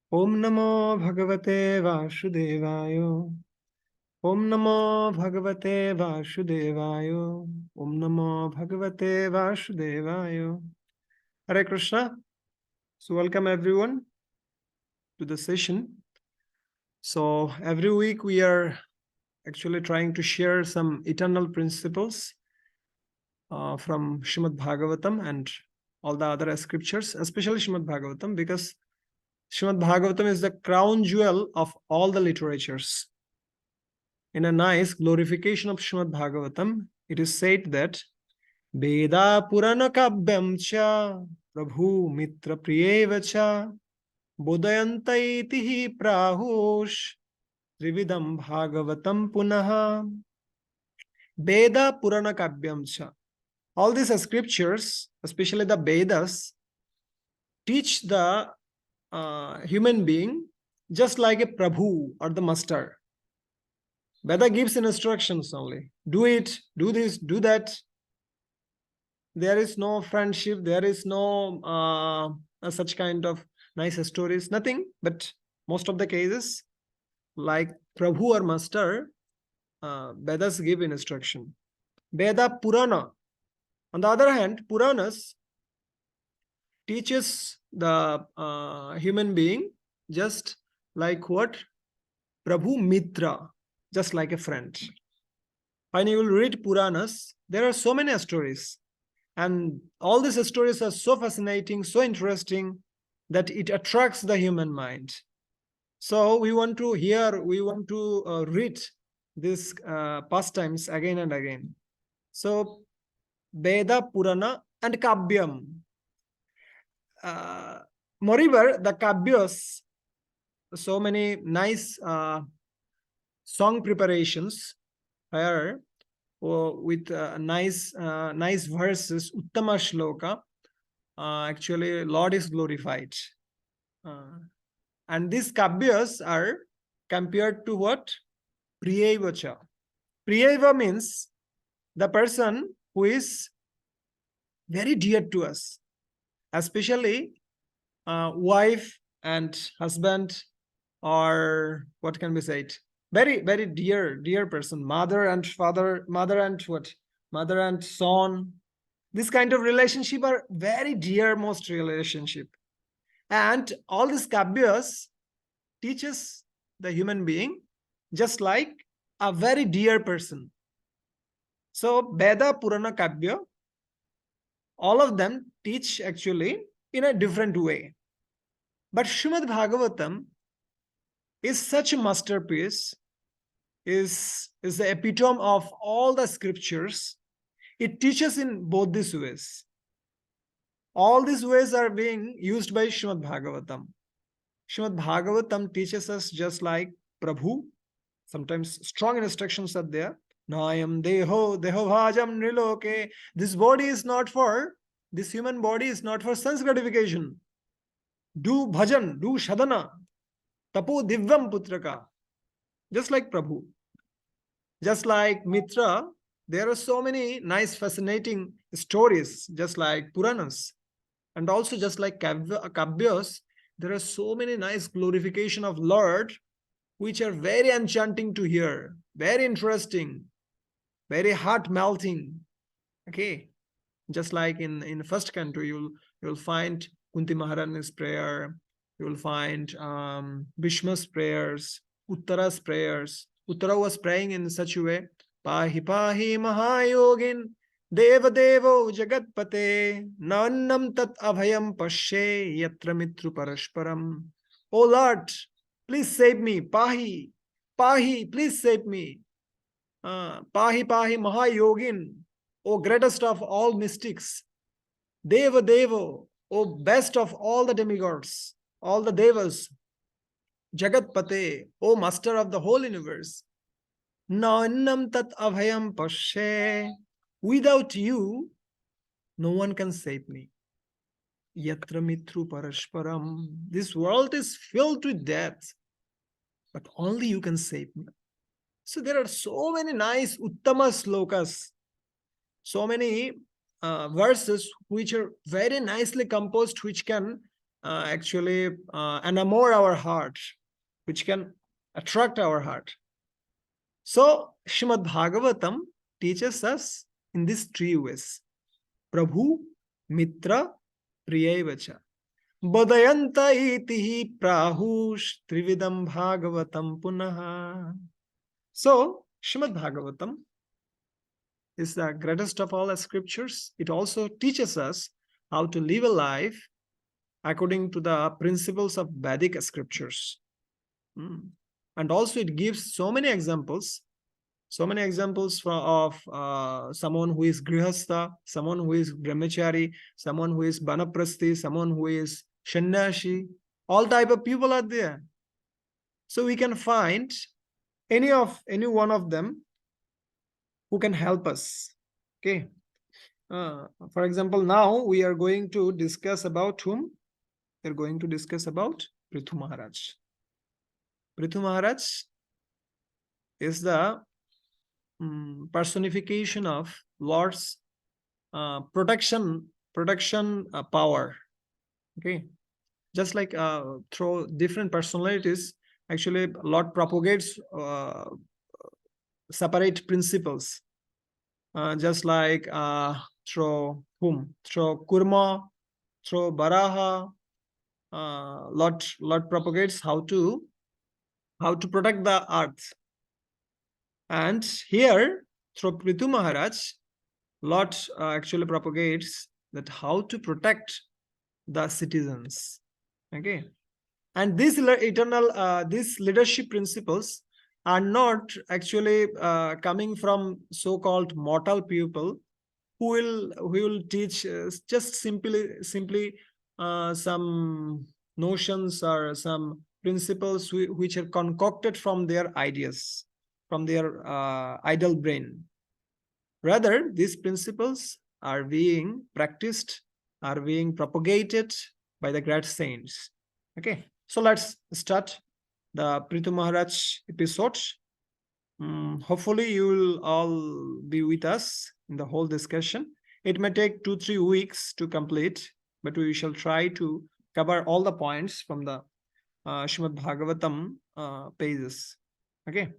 Om Namo Bhagavate Vasudevaya. Om Namo Bhagavate Vasudevaya. Om Namo Bhagavate Vasudevaya. Hare Krishna. So welcome everyone to the session. So every week we are actually trying to share some eternal principles from Srimad Bhagavatam and all the other scriptures, especially Srimad Bhagavatam, because Srimad Bhagavatam is the crown jewel of all the literatures. In a nice glorification of Srimad Bhagavatam, it is said that Veda Purana Kavyam cha Prabhu Mitra Priyeva cha Bodayantaiti Prahush Trividam Bhagavatam Punaha. Veda Purana Kavyam cha. All these scriptures, especially the Vedas, teach the human being just like a Prabhu or the master. Veda gives instructions only. Do it, do this, do that. There is no friendship, there is no such kind of nice stories, nothing. But most of the cases, like Prabhu or master, Vedas give instruction. Veda Purana. On the other hand, Puranas teaches the human being just like what? Prabhu Mitra, just like a friend. When you will read Puranas, there are so many stories. And all these stories are so fascinating, so interesting, that it attracts the human mind. So we want to hear, we want to read these pastimes again and again. So Veda, Purana, and Kavyam. Moreover, the Kavyas, so many nice song preparations here with nice verses, Uttama Shloka. Actually, Lord is glorified. And these Kavyas are compared to what? Priyavacha. Priyava means the person who is very dear to us, especially wife and husband, or what can be said? Very, very dear person, mother and father, mother and what? Mother and son. This kind of relationship are very dearmost relationship. And all these kavyas teaches the human being just like a very dear person. So Veda, Purana, Kavya, all of them teach actually in a different way. But Srimad Bhagavatam is such a masterpiece, is the epitome of all the scriptures. It teaches in both these ways. All these ways are being used by Srimad Bhagavatam. Srimad Bhagavatam teaches us just like Prabhu. Sometimes strong instructions are there. Nayam deho bhajam niloke. This body is not for, this human body is not for sense gratification. Do bhajan, do shadana. Tapo divyam putraka. Just like Prabhu. Just like Mitra, there are so many nice, fascinating stories, just like Puranas. And also just like Kavyas, there are so many nice glorification of Lord, which are very enchanting to hear, very interesting, very heart melting. Okay, just like in first canto, you'll find Kunti Maharani's prayer, you will find Bhishma's prayers, Uttara's prayers. Uttara was praying in such a way, Pahi Pahi Mahayogin Deva Devo Jagatpate Nannam Tat Abhayam Pashe Yatra Mitru Parashparam. Oh Lord, please save me. Pahi, Pahi, please save me. Pahi Pahi Mahayogin, O greatest of all mystics. Deva Devo, O best of all the demigods, all the devas. Jagatpate, O master of the whole universe. Nannam tat abhayam pashe. Without you, no one can save me. Yatra mitru parashparam. This world is filled with death, but only you can save me. So there are so many nice uttama slokas, so many verses which are very nicely composed, which can actually enamor our heart, which can attract our heart. So, Shrimad Bhagavatam teaches us in these three ways: Prabhu, Mitra, Priyaivacha. Bodayanta iti prahush trividam bhagavatam punaha. So, Shrimad Bhagavatam is the greatest of all the scriptures. It also teaches us how to live a life according to the principles of Vedic scriptures. And also, it gives so many examples of someone who is grihastha, someone who is brahmachari, someone who is banaprasthi, someone who is shanyashi. All type of people are there. So we can find any one of them who can help us. Okay. For example, now we are going to discuss about whom? We are going to discuss about Prithu Maharaj. Prithu Maharaj is the personification of Lord's protection power. Okay, just like through different personalities, actually Lord propagates separate principles. Just like through whom? Through Kurma, through Baraha, Lord propagates how to protect the earth. And here, through Prithu Maharaj, Lord actually propagates that how to protect the citizens. Okay, and these these leadership principles are not actually coming from so-called mortal people who will teach just simply some notions or some principles which are concocted from their ideas, from their idle brain. Rather, these principles are being practiced, are being propagated by the great saints. Okay, so let's start the Prithu Maharaj episode. Hopefully, you will all be with us in the whole discussion. It may take 2-3 weeks to complete, but we shall try to cover all the points from the Srimad Bhagavatam pages. Okay.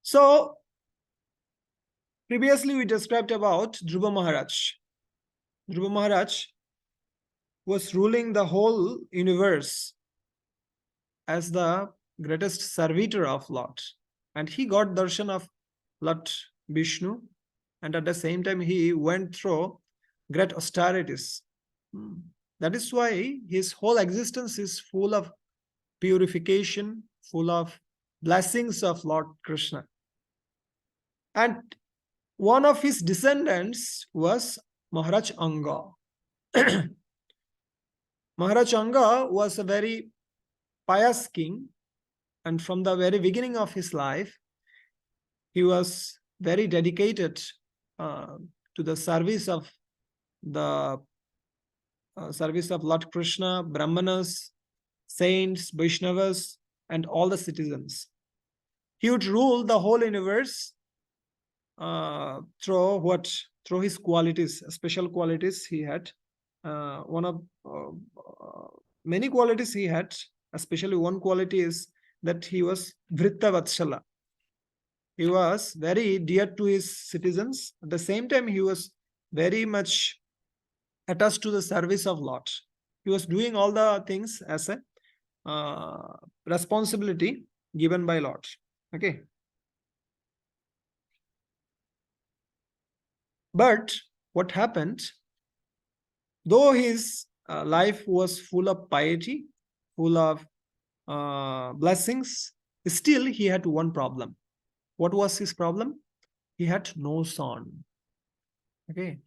So, previously we described about Dhruva Maharaj. Dhruva Maharaj was ruling the whole universe as the greatest servitor of Lord. And he got darshan of Lord Vishnu. And at the same time, he went through great austerities. That is why his whole existence is full of purification, full of blessings of Lord Krishna. And one of his descendants was Maharaj Anga. Maharaj Anga was a very pious king, and from the very beginning of his life, he was very dedicated to the service of Lord Krishna, Brahmanas, saints, Vaishnavas, and all the citizens. He would rule the whole universe through his qualities, special qualities he had. One of many qualities he had, especially one quality is that he was Vritta Vatsala. He was very dear to his citizens. At the same time, he was very much attached to the service of Lord. He was doing all the things as a responsibility given by Lord. Okay. But what happened? Though his life was full of piety, full of blessings, still he had one problem. What was his problem? He had no son. Okay.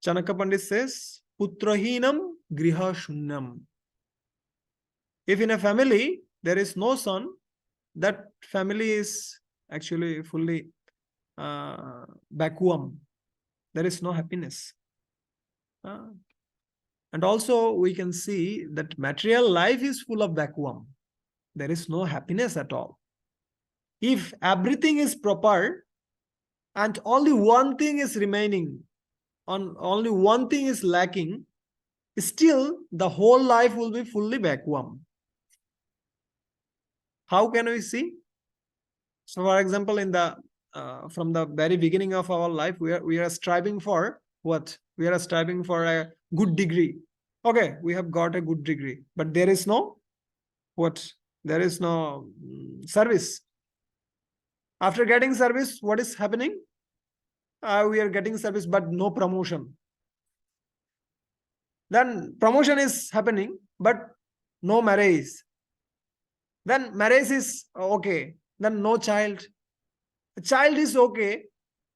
Chanaka Pandit says, Putrahinam griha shunyam. If in a family there is no son, that family is actually fully vacuum. There is no happiness. And also we can see that material life is full of vacuum. There is no happiness at all. If everything is proper and only one thing is remaining, only one thing is lacking, still the whole life will be fully vacuum. How can we see? So, for example, in the from the very beginning of our life, we are striving for what? We are striving for a good degree. Okay, we have got a good degree, but there is no what? There is no service. After getting service, what is happening? We are getting service, but no promotion. Then promotion is happening, but no marriage. Then marriage is okay. Then no child. The child is okay,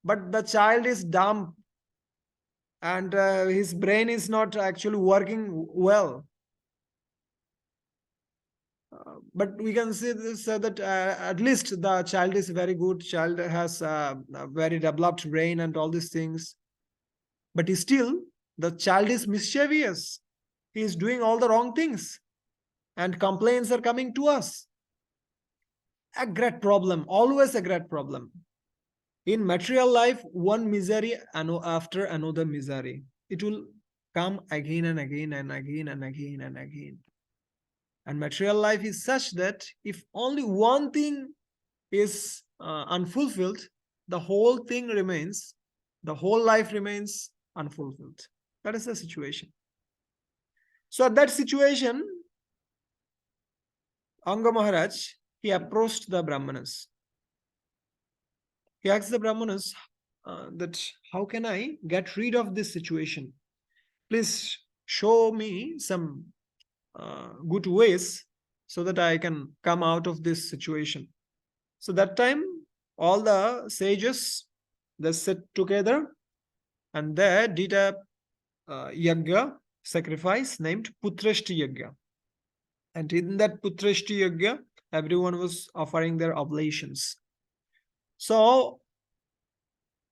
but the child is dumb and his brain is not actually working well. But we can see this that at least the child is very good. Child has a very developed brain and all these things. But still, the child is mischievous. He is doing all the wrong things, and complaints are coming to us. A great problem, always a great problem. In material life, one misery after another misery. It will come again and again and again and again and again. And material life is such that if only one thing is unfulfilled, the whole thing remains, the whole life remains unfulfilled. That is the situation. So at that situation, Anga Maharaj, he approached the Brahmanas. He asked the Brahmanas that how can I get rid of this situation? Please show me some good ways so that I can come out of this situation. So that time, all the sages, they sat together and they did a yagya, sacrifice named Putrashti Yagya. And in that Putrashti Yagya, everyone was offering their oblations. So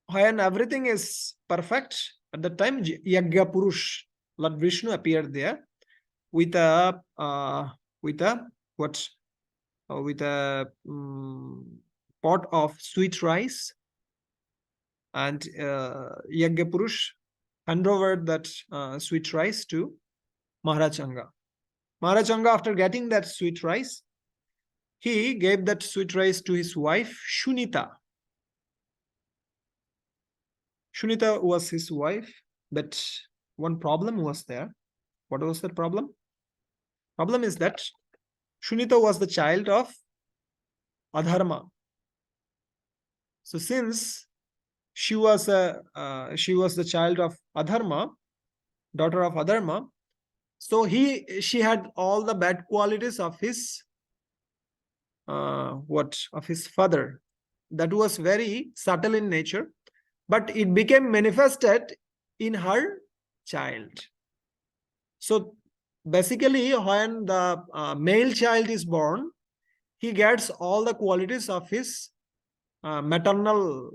when everything is perfect, at that time, Yagya Purush, Lord Vishnu appeared there with a what? With a pot of sweet rice, and Yagya Purush handed over that sweet rice to Maharaj Anga. Maharaj Anga, after getting that sweet rice, he gave that sweet rice to his wife Shunita. Shunita was his wife, but one problem was there. What was the problem? Problem is that Shunita was the child of Adharma. So since she was the child of Adharma, daughter of Adharma, so she had all the bad qualities of his of his father. That was very subtle in nature, but it became manifested in her child. So basically, when the male child is born, he gets all the qualities of his maternal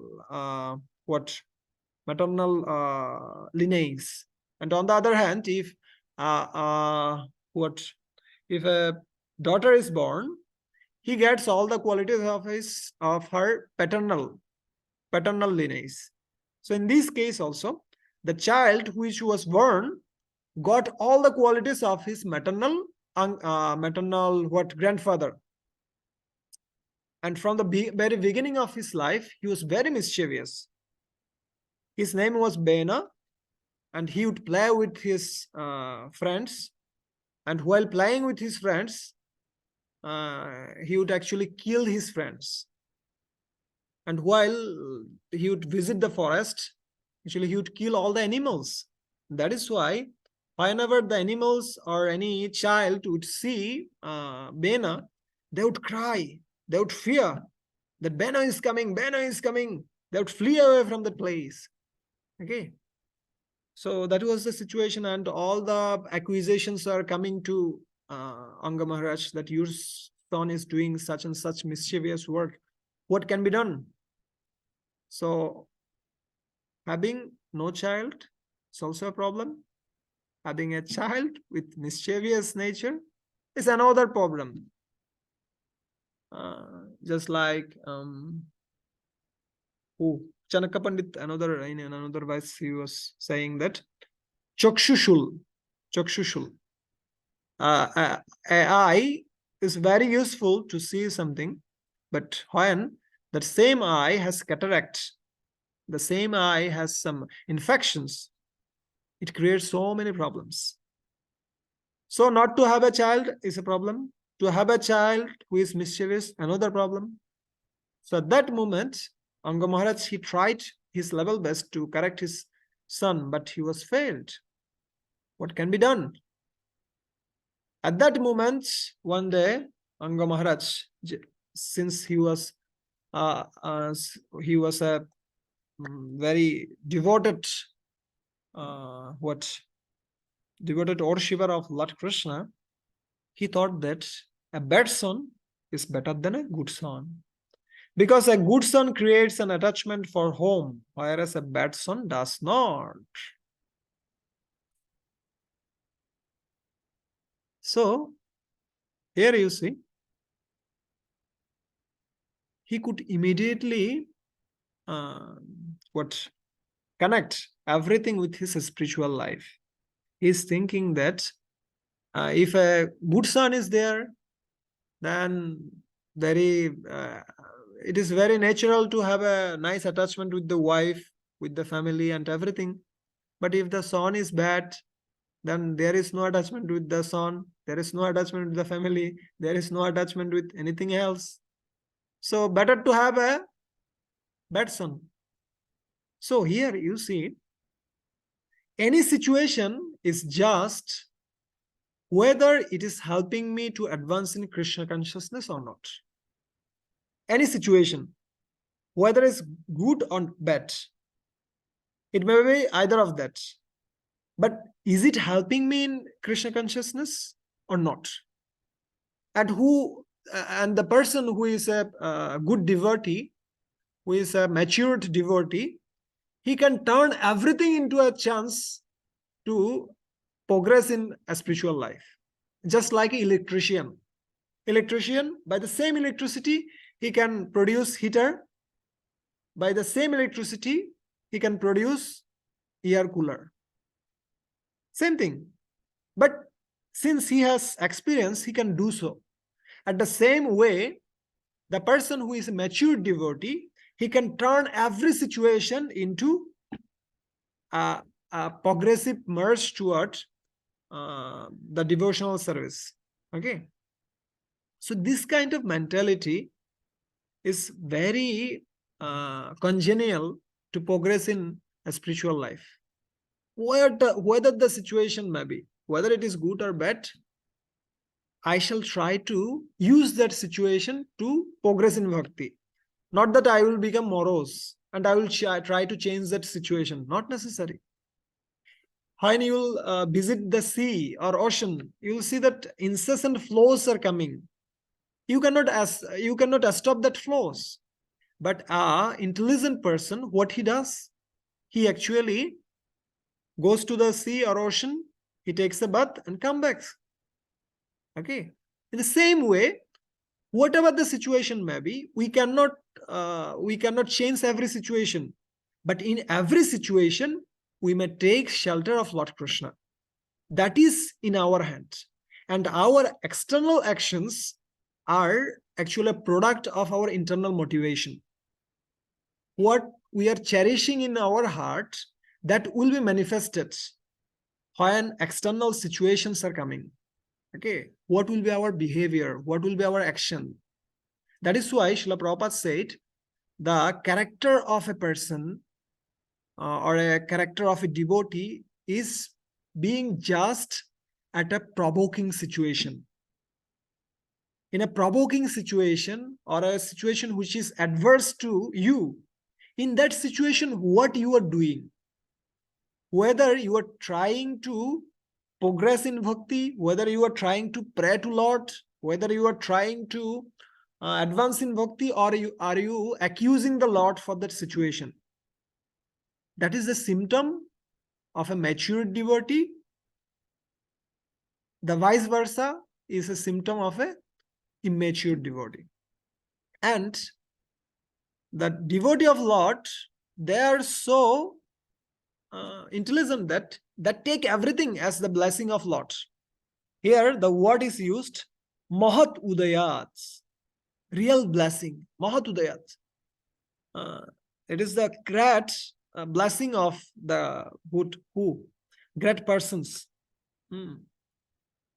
lineage. And on the other hand, if if a daughter is born, he gets all the qualities of her paternal lineage. So in this case also, the child which was born got all the qualities of his maternal grandfather. And from the very beginning of his life, he was very mischievous. His name was Bena, and he would play with his friends. And while playing with his friends, he would actually kill his friends. And while he would visit the forest, actually he would kill all the animals. That is why whenever the animals or any child would see Bena, they would cry, they would fear that Bena is coming, Bena is coming. They would flee away from the place. Okay. So that was the situation, and all the accusations are coming to Anga Maharaj that your son is doing such and such mischievous work. What can be done? So having no child is also a problem. Having a child with mischievous nature is another problem. Just like Chanaka Pandit, in another verse, he was saying that Chakshushul, chakshushul. Eye is very useful to see something, but when that same eye has cataract, the same eye has some infections, it creates so many problems. So not to have a child is a problem. To have a child who is mischievous, another problem. So at that moment, Anga Maharaj, he tried his level best to correct his son, but he was failed. What can be done? At that moment, one day, Anga Maharaj, since uh, uh, he was a very devoted, what devoted worshipper of Lord Krishna, he thought that a bad son is better than a good son. Because a good son creates an attachment for home, whereas a bad son does not. So, here you see, he could immediately what connect everything with his spiritual life. He's thinking that if a good son is there, then very it is very natural to have a nice attachment with the wife, with the family and everything. But if the son is bad, then there is no attachment with the son, there is no attachment with the family, there is no attachment with anything else. So better to have a bad son. So here you see, any situation is just whether it is helping me to advance in Krishna consciousness or not. Any situation, whether it's good or bad, it may be either of that. But is it helping me in Krishna consciousness or not? And the person who is a good devotee, who is a matured devotee, he can turn everything into a chance to progress in a spiritual life. Just like an electrician. Electrician, by the same electricity, he can produce heater. By the same electricity, he can produce air cooler. Same thing. But since he has experience, he can do so. At the same way, the person who is a mature devotee, he can turn every situation into a progressive merge toward the devotional service. Okay. So this kind of mentality is very congenial to progress in a spiritual life. Whether the situation may be, whether it is good or bad, I shall try to use that situation to progress in bhakti. Not that I will become morose and I will try to change that situation. Not necessary. When you will visit the sea or ocean, you will see that incessant flows are coming. You cannot stop that flows. But a intelligent person, what he does, he actually goes to the sea or ocean, he takes a bath and come back. Okay. In the same way, whatever the situation may be, we cannot change every situation. But in every situation, we may take shelter of Lord Krishna. That is in our hands. And our external actions are actually a product of our internal motivation. What we are cherishing in our heart, that will be manifested when external situations are coming. Okay, what will be our behavior? What will be our action? That is why Srila Prabhupada said, the character of a person or a character of a devotee is being just at a provoking situation. In a provoking situation or a situation which is adverse to you, in that situation, what you are doing, whether you are trying to progress in bhakti, whether you are trying to pray to Lord, whether you are trying to advance in bhakti, or are you accusing the Lord for that situation, that is the symptom of a mature devotee. The vice versa is a symptom of a immature devotee. And the devotee of Lord, they are so intelligent that take everything as the blessing of Lord. Here the word is used, Mahat Udayat, real blessing, Mahat Udayat. It is the great blessing of the who great persons.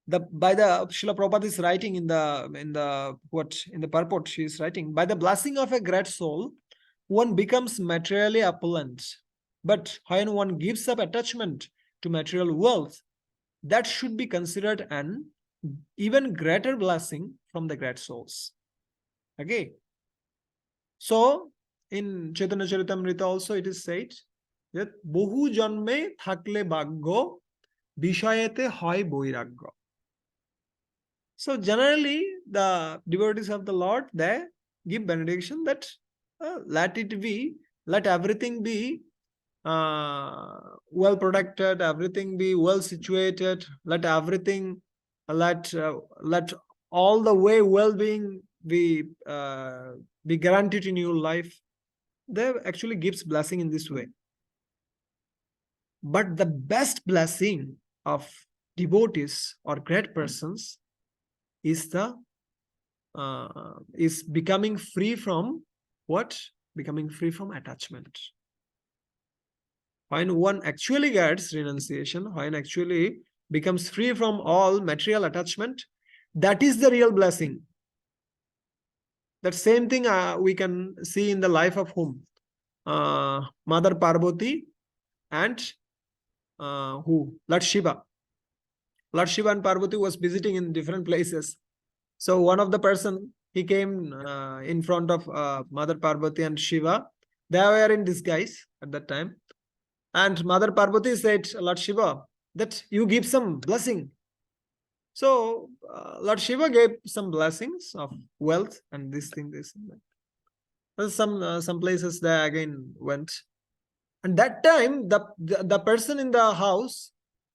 By the Srila Prabhupada is writing in the purport, she is writing, by the blessing of a great soul, one becomes materially opulent. But when one gives up attachment to material wealth, that should be considered an even greater blessing from the great souls. Okay. So in Chaitanya Charitamrita also it is said that Bohu janme thakle bhagyo bishayete hoy boiragyo. So generally, the devotees of the Lord, they give benediction that let everything be well protected, everything be well situated, let everything, let all the way well-being be guaranteed in your life. They actually gives blessing in this way. But the best blessing of devotees or great persons is becoming free from what? Becoming free from attachment. When one actually gets renunciation, when actually becomes free from all material attachment, that is the real blessing. That same thing we can see in the life of whom? Mother Parvati and who? Lord Shiva. Lord Shiva and Parvati was visiting in different places. So one of the person, he came in front of Mother Parvati and Shiva. They were in disguise at that time. And Mother Parvati said, Lord Shiva, that you give some blessing. So Lord Shiva gave some blessings of wealth and this thing, this and that. Some places they again went. And that time, the person in the house,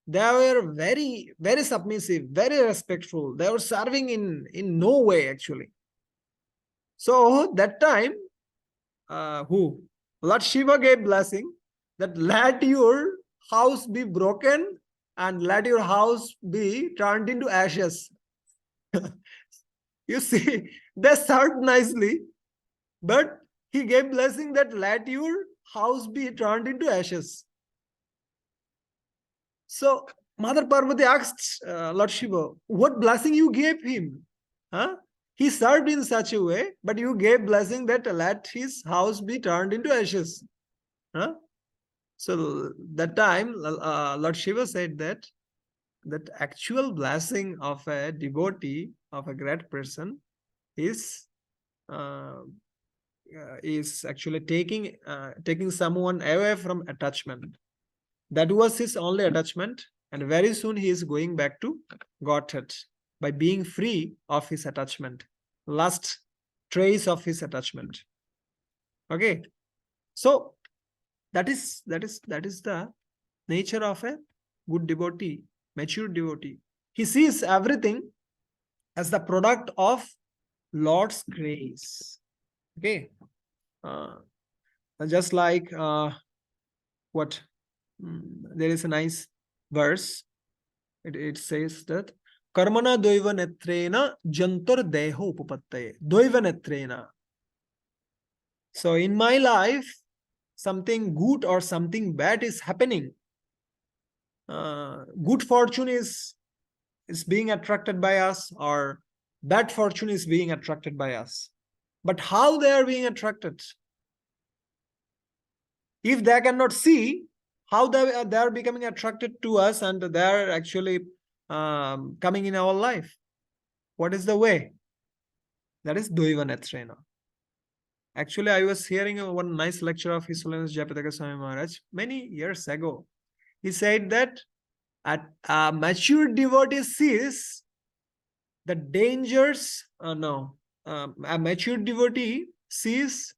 they were very, very submissive, very respectful. They were serving in no way, actually. So that time, Lord Shiva gave blessing that let your house be broken and let your house be turned into ashes. You see, they served nicely, but he gave blessing that let your house be turned into ashes. So Mother Parvati asked Lord Shiva, what blessing you gave him? Huh? He served in such a way, but you gave blessing that let his house be turned into ashes. Huh? So that time, Lord Shiva said that actual blessing of a devotee, of a great person, is actually taking someone away from attachment. That was his only attachment, and very soon he is going back to Godhead by being free of his attachment, last trace of his attachment. Okay, so that is the nature of a good devotee, mature devotee. He sees everything as the product of Lord's grace. Okay, just like what there is a nice verse. It says that Karmana doiva netrena jantor deho upapattaye. Doiva netrena. So in my life, something good or something bad is happening. Good fortune is being attracted by us, or bad fortune is being attracted by us. But how they are being attracted? If they cannot see, how they are becoming attracted to us and they are actually coming in our life? What is the way? That is Doiva Netrena. Actually, I was hearing one nice lecture of His Holiness Jayapataka Swami Maharaj many years ago. He said that a mature devotee sees the dangers. A mature devotee sees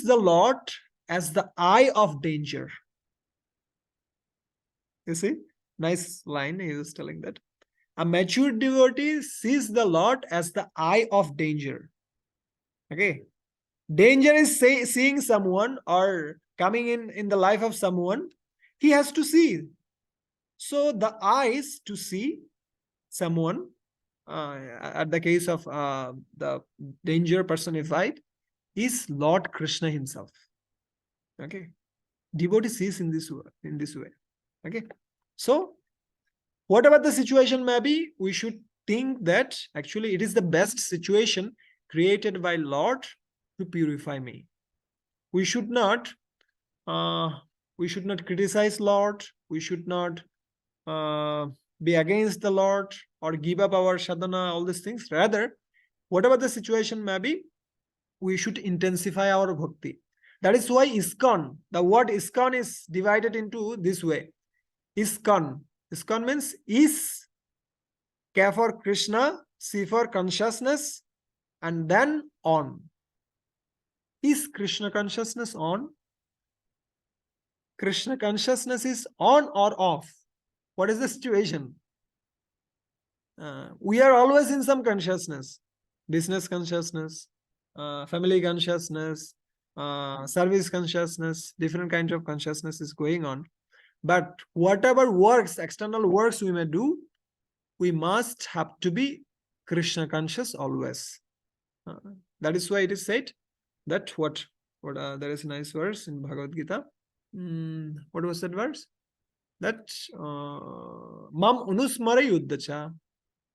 the Lord as the eye of danger. You see, nice line he was telling that. A mature devotee sees the Lord as the eye of danger. Okay. Danger is seeing someone or coming in the life of someone. He has to see. So the eyes to see someone, at the case of the danger personified, is Lord Krishna himself. Okay, devotee sees in this way. Okay, so whatever the situation may be, we should think that actually it is the best situation created by Lord to purify me. We should not uh, we should not criticize Lord. We should not uh, be against the Lord or give up our sadhana, all these things. Rather, whatever the situation may be, we should intensify our bhakti. That is why ISKCON, the word ISKCON is divided into this way. ISKCON. ISKCON means is, K for Krishna, C for consciousness, and then on. Is Krishna consciousness on? Krishna consciousness is on or off? What is the situation? We are always in some consciousness, business consciousness, family consciousness, service consciousness, different kinds of consciousness is going on. But whatever works, external works we may do, we must have to be Krishna conscious always. That is why it is said that there is a nice verse in Bhagavad Gita. What was that verse? That Mam Unusmara Yuddhacha.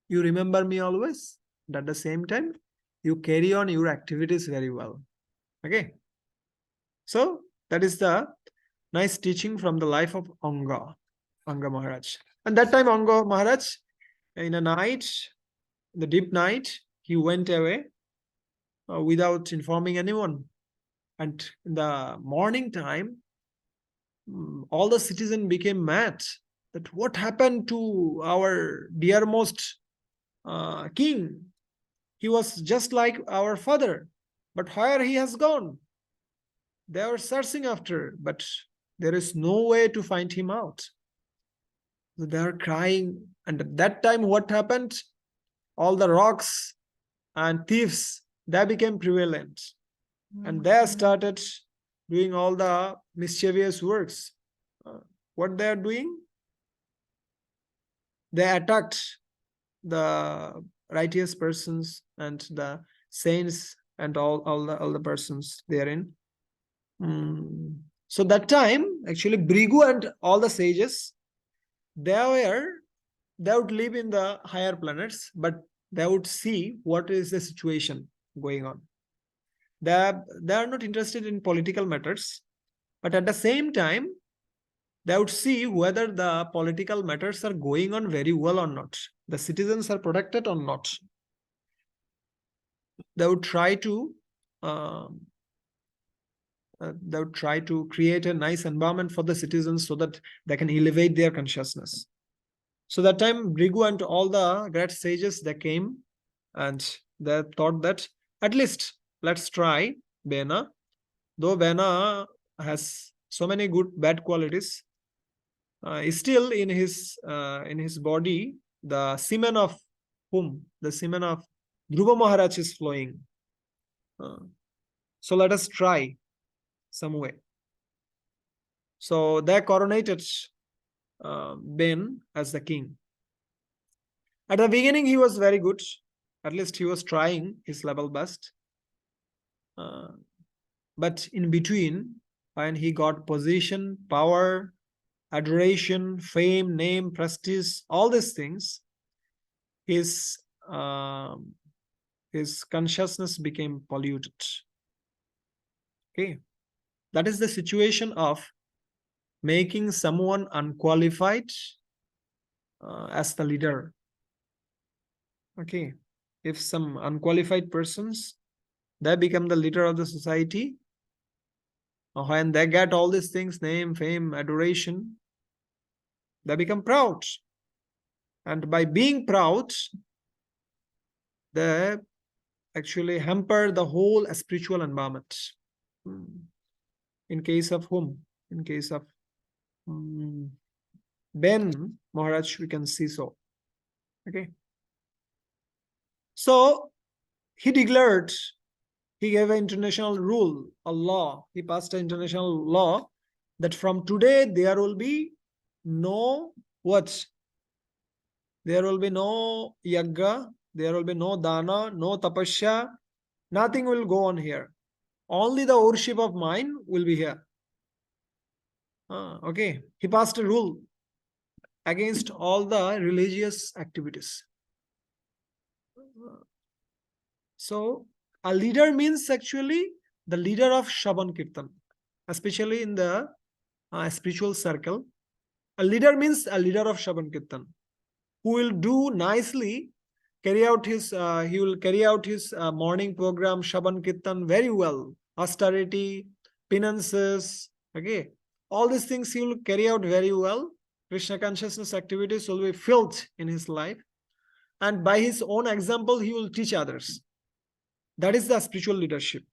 You remember me always, and at the same time, you carry on your activities very well. Okay. So that is the nice teaching from the life of Anga Maharaj. And that time, Anga Maharaj, in a night, in the deep night, he went away without informing anyone. And in the morning time, all the citizens became mad that what happened to our dearmost king? He was just like our father, but where he has gone? They are searching after, but there is no way to find him out. So they are crying. And at that time, what happened? All the rocks and thieves, they became prevalent. And they started doing all the mischievous works. What they are doing? They attacked the righteous persons and the saints and all the persons therein. So that time, actually, Brigu and all the sages, they would live in the higher planets, but they would see what is the situation going on. They are not interested in political matters, but at the same time, they would see whether the political matters are going on very well or not. The citizens are protected or not. They would try to create a nice environment for the citizens so that they can elevate their consciousness. So that time, Brigu and all the great sages, they came and they thought that at least let's try Bena. Though Bena has so many good bad qualities, still in his body, the semen of whom? The semen of Dhruva Maharaj is flowing. So let us try some way. So they coronated Ben as the king. At the beginning, he was very good. At least he was trying his level best. But in between, when he got position, power, adoration, fame, name, prestige, all these things, his consciousness became polluted. Okay, that is the situation of making someone unqualified as the leader. Okay, if some unqualified persons, they become the leader of the society, when they get all these things, name, fame, adoration, they become proud. And by being proud, they actually hamper the whole spiritual environment. In case of whom? In case of Ben Maharaj, we can see so. Okay. So he declared He gave an international rule, a law. He passed an international law that from today there will be no what? There will be no yagga, there will be no dana, no tapasya. Nothing will go on here. Only the worship of mine will be here. Okay. He passed a rule against all the religious activities. So, a leader means actually the leader of Shaban Kirtan, especially in the spiritual circle. A leader means a leader of Shaban Kirtan who will do nicely, he will carry out his morning program, Shaban Kirtan, very well. Austerity, penances, okay. All these things he will carry out very well. Krishna consciousness activities will be filled in his life. And by his own example, he will teach others. That is the spiritual leadership.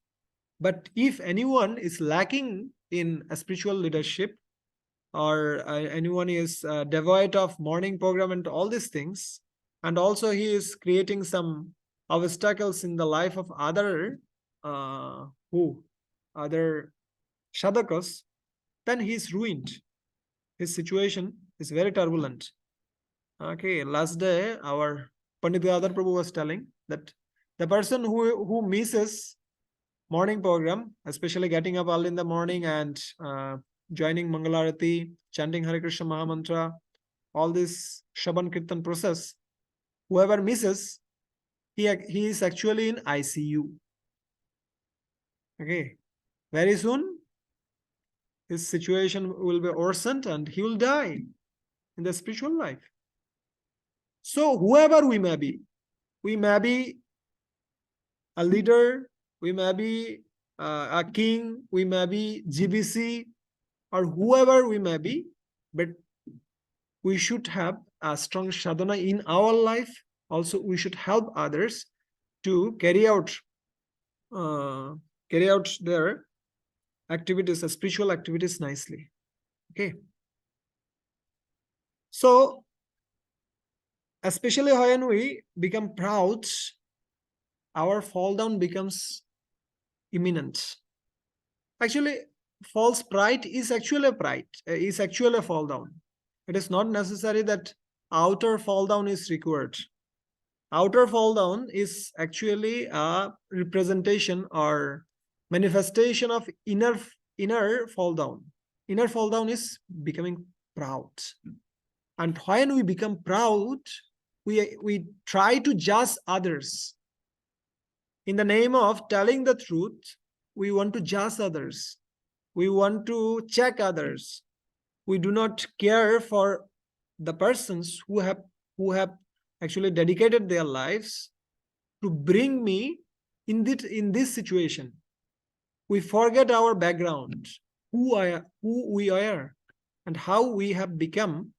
But if anyone is lacking in a spiritual leadership, or anyone is devoid of morning program and all these things, and also he is creating some obstacles in the life of other other sadhakas, then he is ruined. His situation is very turbulent. Okay, last day our Pandit Gadadhar Prabhu was telling that the person who misses morning program, especially getting up early in the morning and joining Mangalarati, chanting Hare Krishna Mahamantra, all this Shaban Kirtan process, whoever misses, he is actually in ICU. Okay, very soon his situation will be worsened and he will die in the spiritual life. So whoever we may be a leader, we may be a king, we may be GBC, or whoever we may be, but we should have a strong sadhana in our life. Also, we should help others to carry out their activities, spiritual activities nicely. Okay. So, especially when we become proud, our fall down becomes imminent. Actually, false pride is actually a fall down. It is not necessary that outer fall down is required. Outer fall down is actually a representation or manifestation of inner fall down. Inner fall down is becoming proud. And when we become proud, we try to judge others. In the name of telling the truth, we want to judge others. We want to check others. We do not care for the persons who have actually dedicated their lives to bring me in this situation. We forget our background, who we are, and how we have become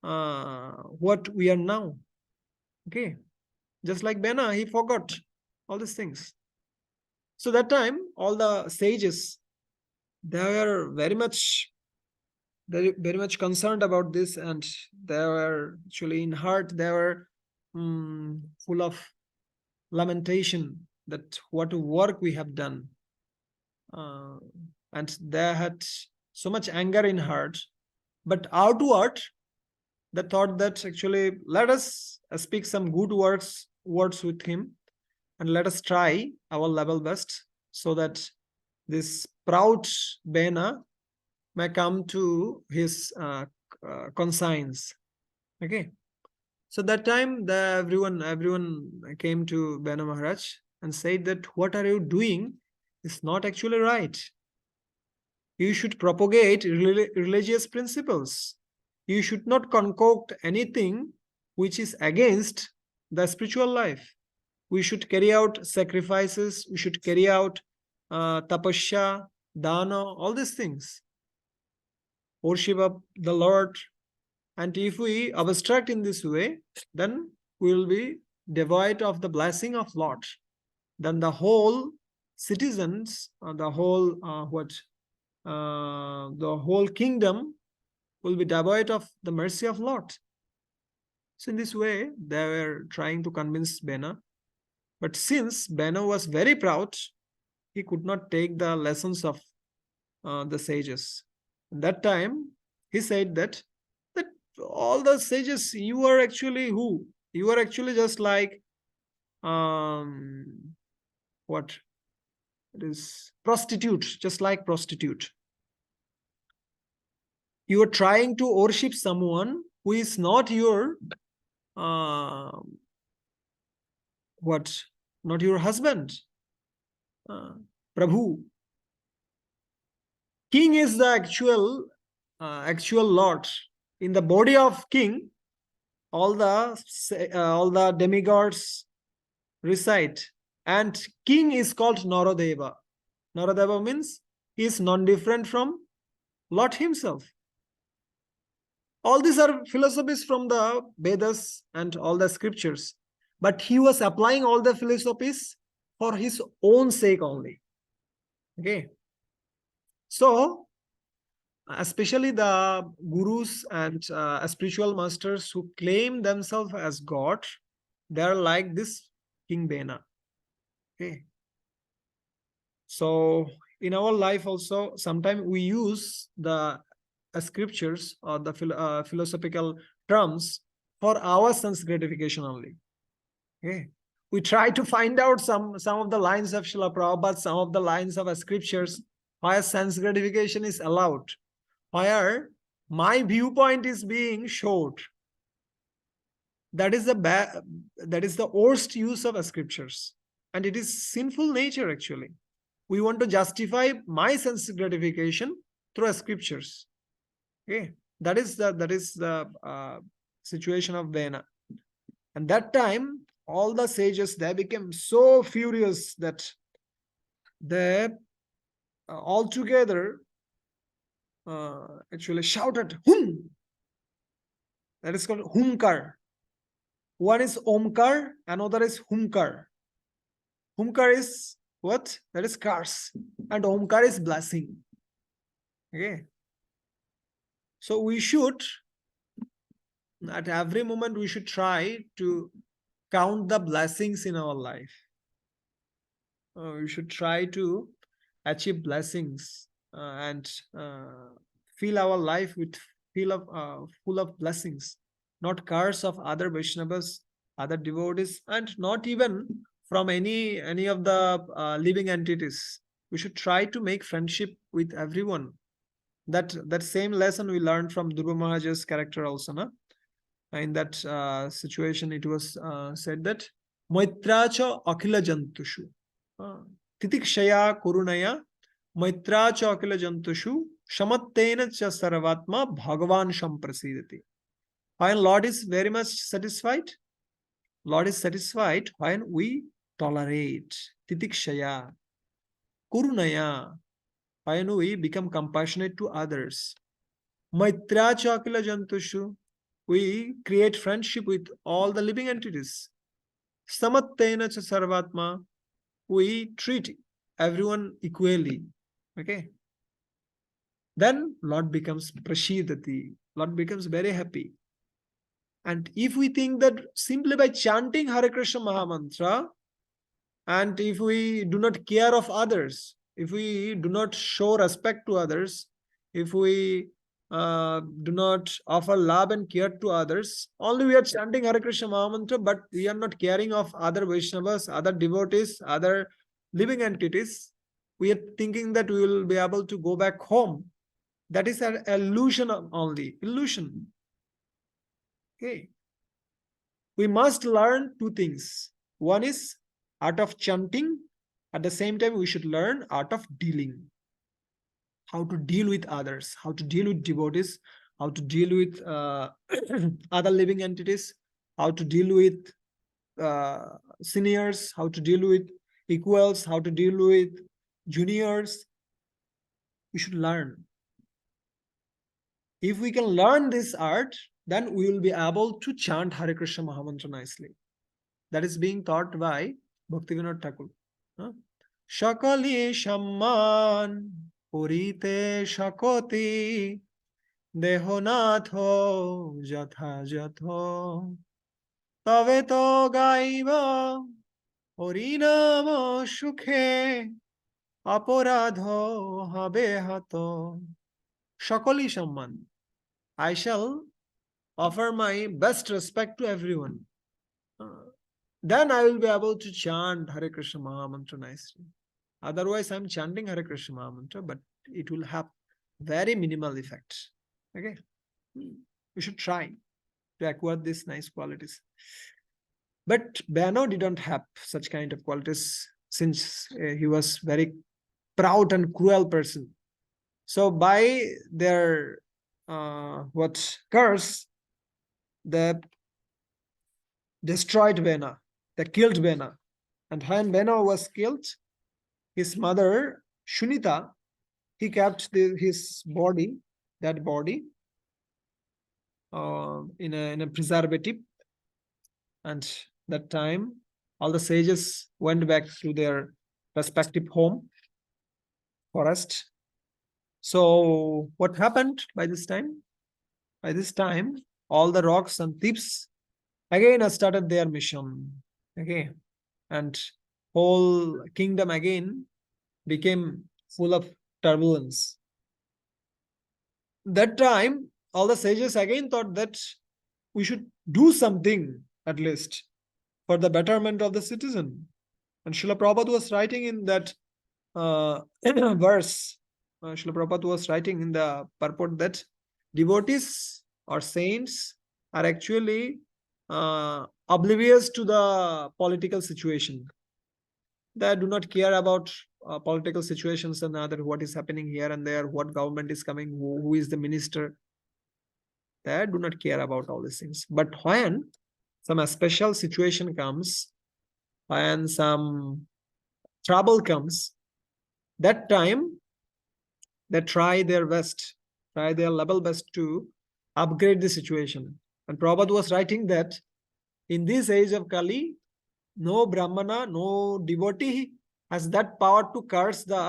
what we are now. Okay, just like Bena, he forgot all these things. So that time, all the sages, they were very much concerned about this, and they were actually in heart, they were full of lamentation that what work we have done, and they had so much anger in heart, but outward they thought that actually let us speak some good words with him, and let us try our level best so that this proud Bena may come to his conscience. Okay. So that time everyone came to Bena Maharaj and said that what are you doing is not actually right. You should propagate religious principles. You should not concoct anything which is against the spiritual life. We should carry out sacrifices. We should carry out tapasya, dana, all these things. Worship of the Lord. And if we abstract in this way, then we will be devoid of the blessing of Lord. Then the whole citizens, the whole kingdom will be devoid of the mercy of Lord. So in this way, they were trying to convince Bena. But since Beno was very proud, he could not take the lessons of the sages. At that time, he said that all the sages, you are actually who? You are actually just like um, what it is, prostitute, just like prostitute. You are trying to worship someone who is not your uh, what? Not your husband. Prabhu. King is the actual Lord. In the body of king, all the demigods reside, and king is called Naradeva. Naradeva means he is non-different from Lord himself. All these are philosophies from the Vedas and all the scriptures, but he was applying all the philosophies for his own sake only. Okay, so especially the gurus and spiritual masters who claim themselves as God, they are like this King Bena. Okay, so in our life also, sometimes we use the scriptures or the philosophical terms for our sense gratification only. Okay, we try to find out some of the lines of Srila Prabhupada, some of the lines of scriptures where sense gratification is allowed, where my viewpoint is being showed. That is the worst use of scriptures, and it is sinful nature actually. We want to justify my sense gratification through scriptures. Okay, that is the situation of Vena. And that time, all the sages, they became so furious that they all together actually shouted hum. That is called humkar. One is omkar, another is humkar. Humkar is what? That is curse, and omkar is blessing. Okay, so we should, at every moment, we should try to count the blessings in our life. We should try to achieve blessings and fill our life with full of blessings, not curse of other Vaishnavas, other devotees, and not even from any of the living entities. We should try to make friendship with everyone. That same lesson we learned from Dhruva Maharaj's character also, na? In that situation, it was said that Maitracha Akhila Jantushu. Titikshaya Kurunaya Maitracha Akhila Jantushu Shamattena Cha Sarvatma Bhagavan Shamprasidati. When Lord is very much satisfied, Lord is satisfied when we tolerate. Titikshaya Kurunaya, when we become compassionate to others. Maitracha Akhila Jantushu, we create friendship with all the living entities. Samattena cha sarvatma, we treat everyone equally. Okay. Then Lord becomes prashidati. Lord becomes very happy. And if we think that simply by chanting Hare Krishna Mahamantra, and if we do not care of others, if we do not show respect to others, if we do not offer love and care to others, only we are chanting Hare Krishna Mahamantra, but we are not caring of other Vaishnavas, other devotees, other living entities. We are thinking that we will be able to go back home. That is an illusion only. Illusion. Okay. We must learn two things. One is art of chanting. At the same time, we should learn art of dealing. How to deal with others, how to deal with devotees, how to deal with other living entities, how to deal with seniors, how to deal with equals, how to deal with juniors. We should learn. If we can learn this art, then we will be able to chant Hare Krishna Mahamantra nicely. That is being taught by Bhaktivinoda Thakur. Shakali Shamman Purite Shakoti Dehonatho Jatha Jatho Tave to Gaiva হরিনাম সুখে অপরাধ হবে হত সকলই সম্মান. I shall offer my best respect to everyone. Then I will be able to chant Hare Krishna Mahamantra nicely. Otherwise, I'm chanting Hare Krishna Mahamantra, but it will have very minimal effect. Okay? We should try to acquire these nice qualities. But Bano didn't have such kind of qualities since he was very proud and cruel person. So by their what curse, they destroyed Bena. They killed Bena. And when Bena was killed, his mother Shunita, he kept his body, that body, in a preservative. And that time, all the sages went back to their respective home, forest. So what happened by this time? By this time, all the rocks and thieves again started their mission. Okay. And whole kingdom again became full of turbulence. That time, all the sages again thought that we should do something at least for the betterment of the citizen. And Srila Prabhupada was writing in that verse, Srila Prabhupada was writing in the purport that devotees or saints are actually oblivious to the political situation. They do not care about political situations and other what is happening here and there, what government is coming, who is the minister. They do not care about all these things. But when some special situation comes, when some trouble comes, that time they try their best, try their level best to upgrade the situation. And Prabhupada was writing that in this age of Kali, no Brahmana, no devotee has that power to curse the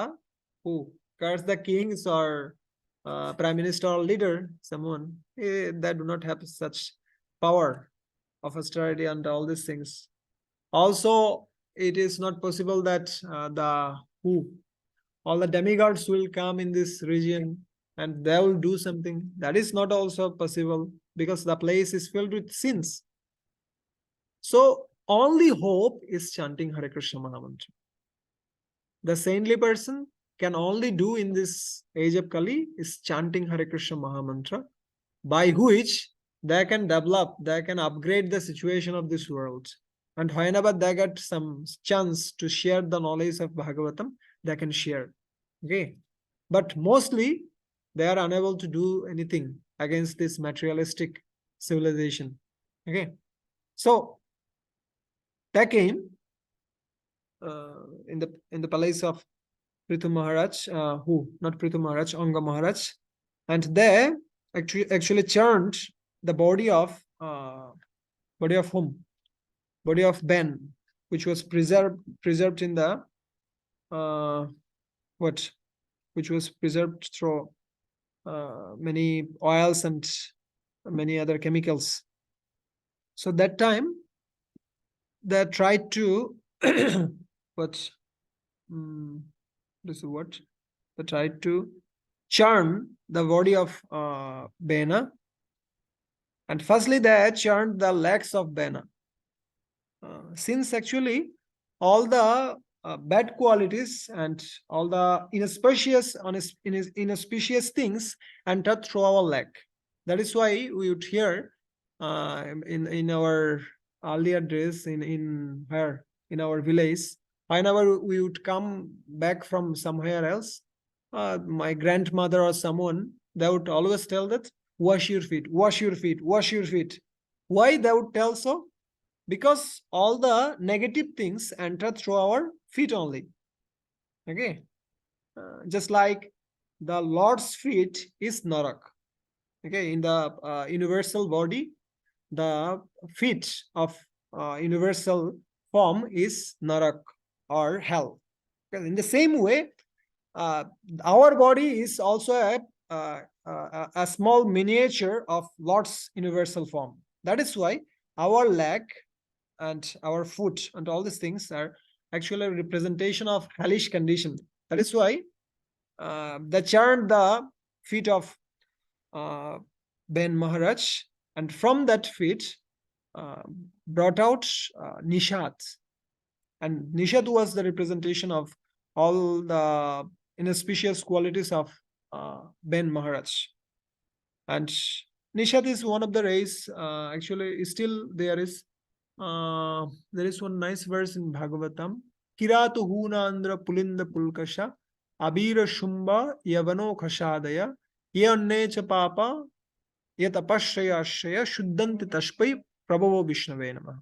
who? Curse the kings or prime minister or leader, someone. They do not have such power of austerity and all these things. Also, it is not possible that all the demigods will come in this region and they will do something. That is not also possible because the place is filled with sins. So only hope is chanting Hare Krishna Mahamantra. The saintly person can only do in this age of Kali is chanting Hare Krishna Mahamantra, by which they can develop, they can upgrade the situation of this world. And whenever they get some chance to share the knowledge of Bhagavatam, they can share. Okay. But mostly they are unable to do anything against this materialistic civilization. Okay. So they came in the palace of Prithu Maharaj, not Prithu Maharaj, Anga Maharaj, and they actually churned the body of whom? Body of Ben, which was preserved in the which was preserved through many oils and many other chemicals. So that time they tried to they tried to churn the body of Bena, and firstly they churned the legs of Bena. Since actually all the bad qualities and all the inauspicious things enter through our leg. That is why we would hear in our earlier days in our village, whenever we would come back from somewhere else, my grandmother or someone, they would always tell that wash your feet, wash your feet, wash your feet. Why they would tell so? Because all the negative things enter through our feet only. Okay. Just like the Lord's feet is Narak. Okay. In the universal body, the feet of universal form is Narak or hell. Okay. In the same way, our body is also a small miniature of Lord's universal form. That is why our leg and our foot and all these things are actually a representation of hellish condition. That is why they churned the feet of Ben Maharaj, and from that feet uh, brought out Nishat. And Nishat was the representation of all the inauspicious qualities of Ben Maharaj. And Nishat is one of the rays. Actually, still there is one nice verse in Bhagavatam. Kiratu Hunandra Pulinda Pulkasha Abira Shumba Yavano Kashadaya Yeonnecha Papa Yatapashaya Shaya Shuddhanti Tashpai Prabhavo Vishnave Namah.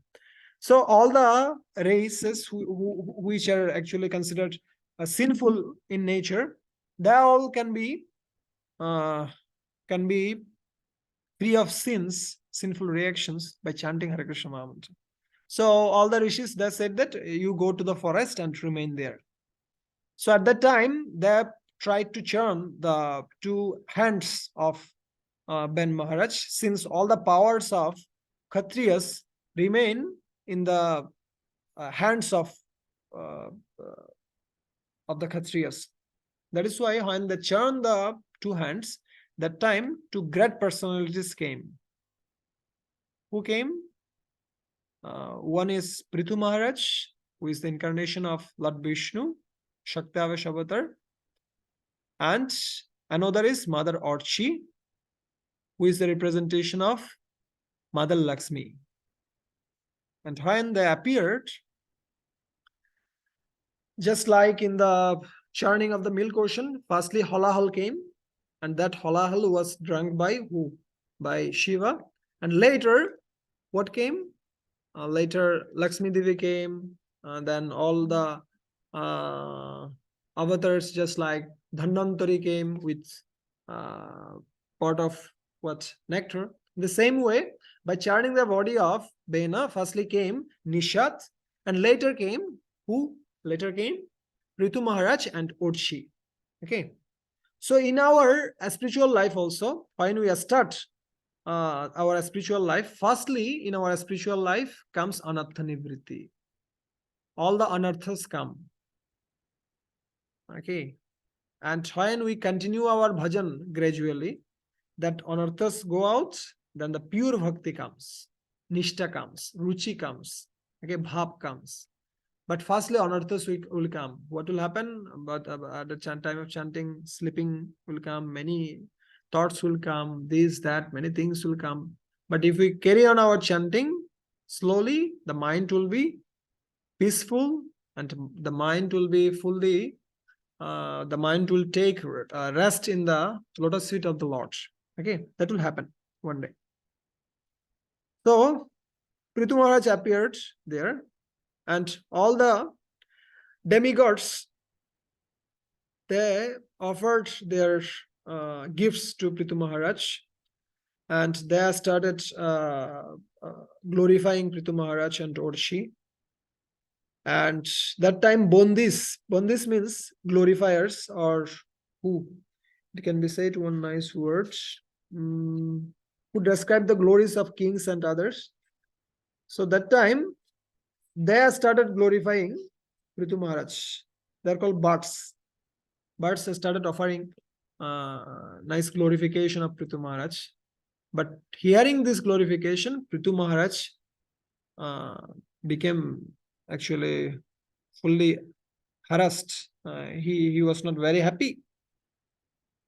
So all the races which are actually considered sinful in nature, they all can be free of sins, sinful reactions by chanting Hare Krishna Mahamantra. So all the rishis, they said that you go to the forest and remain there. So at that time, they tried to churn the two hands of Ben Maharaj, since all the powers of Kshatriyas remain in the hands of the Kshatriyas. That is why when they churned the two hands, that time two great personalities came. Who came? One is Prithu Maharaj, who is the incarnation of Lord Vishnu, Shaktavash Avatar. And another is Mother Orchi, who is the representation of Mother Lakshmi. And when they appeared, just like in the churning of the milk ocean, firstly Holahal came, and that Holahal was drunk by who? By Shiva. And later, what came? Later, Lakshmi Devi came, then all the avatars, just like Dhanvantari came with pot of what? Nectar. In the same way, by churning the body of Bena, firstly came Nishat, and later came who? Later came Prithu Maharaj and Urshi. Okay. So in our spiritual life also, when we start our spiritual life, firstly in our spiritual life comes anartha nivritti. All the anarthas come. Okay. And when we continue our bhajan gradually, that anarthas go out, then the pure bhakti comes, nishta comes, ruchi comes, okay, bhav comes. But firstly, anarthas will come. What will happen? But at the time of chanting, sleeping will come, many thoughts will come, this, that, many things will come. But if we carry on our chanting, slowly the mind will be peaceful, and the mind will be fully, the mind will take rest in the lotus feet of the Lord. Okay, that will happen one day. So, Prithu Maharaj appeared there, and all the demigods, they offered their gifts to Prithu Maharaj, and they started glorifying Prithu Maharaj and Orshi. And that time Bondis means glorifiers, or who? It can be said one nice word. Who describe the glories of kings and others. So that time they started glorifying Prithu Maharaj. They're called Bhatts. Bhatts started offering nice glorification of Prithu Maharaj. But hearing this glorification, Prithu Maharaj became actually fully harassed. He was not very happy.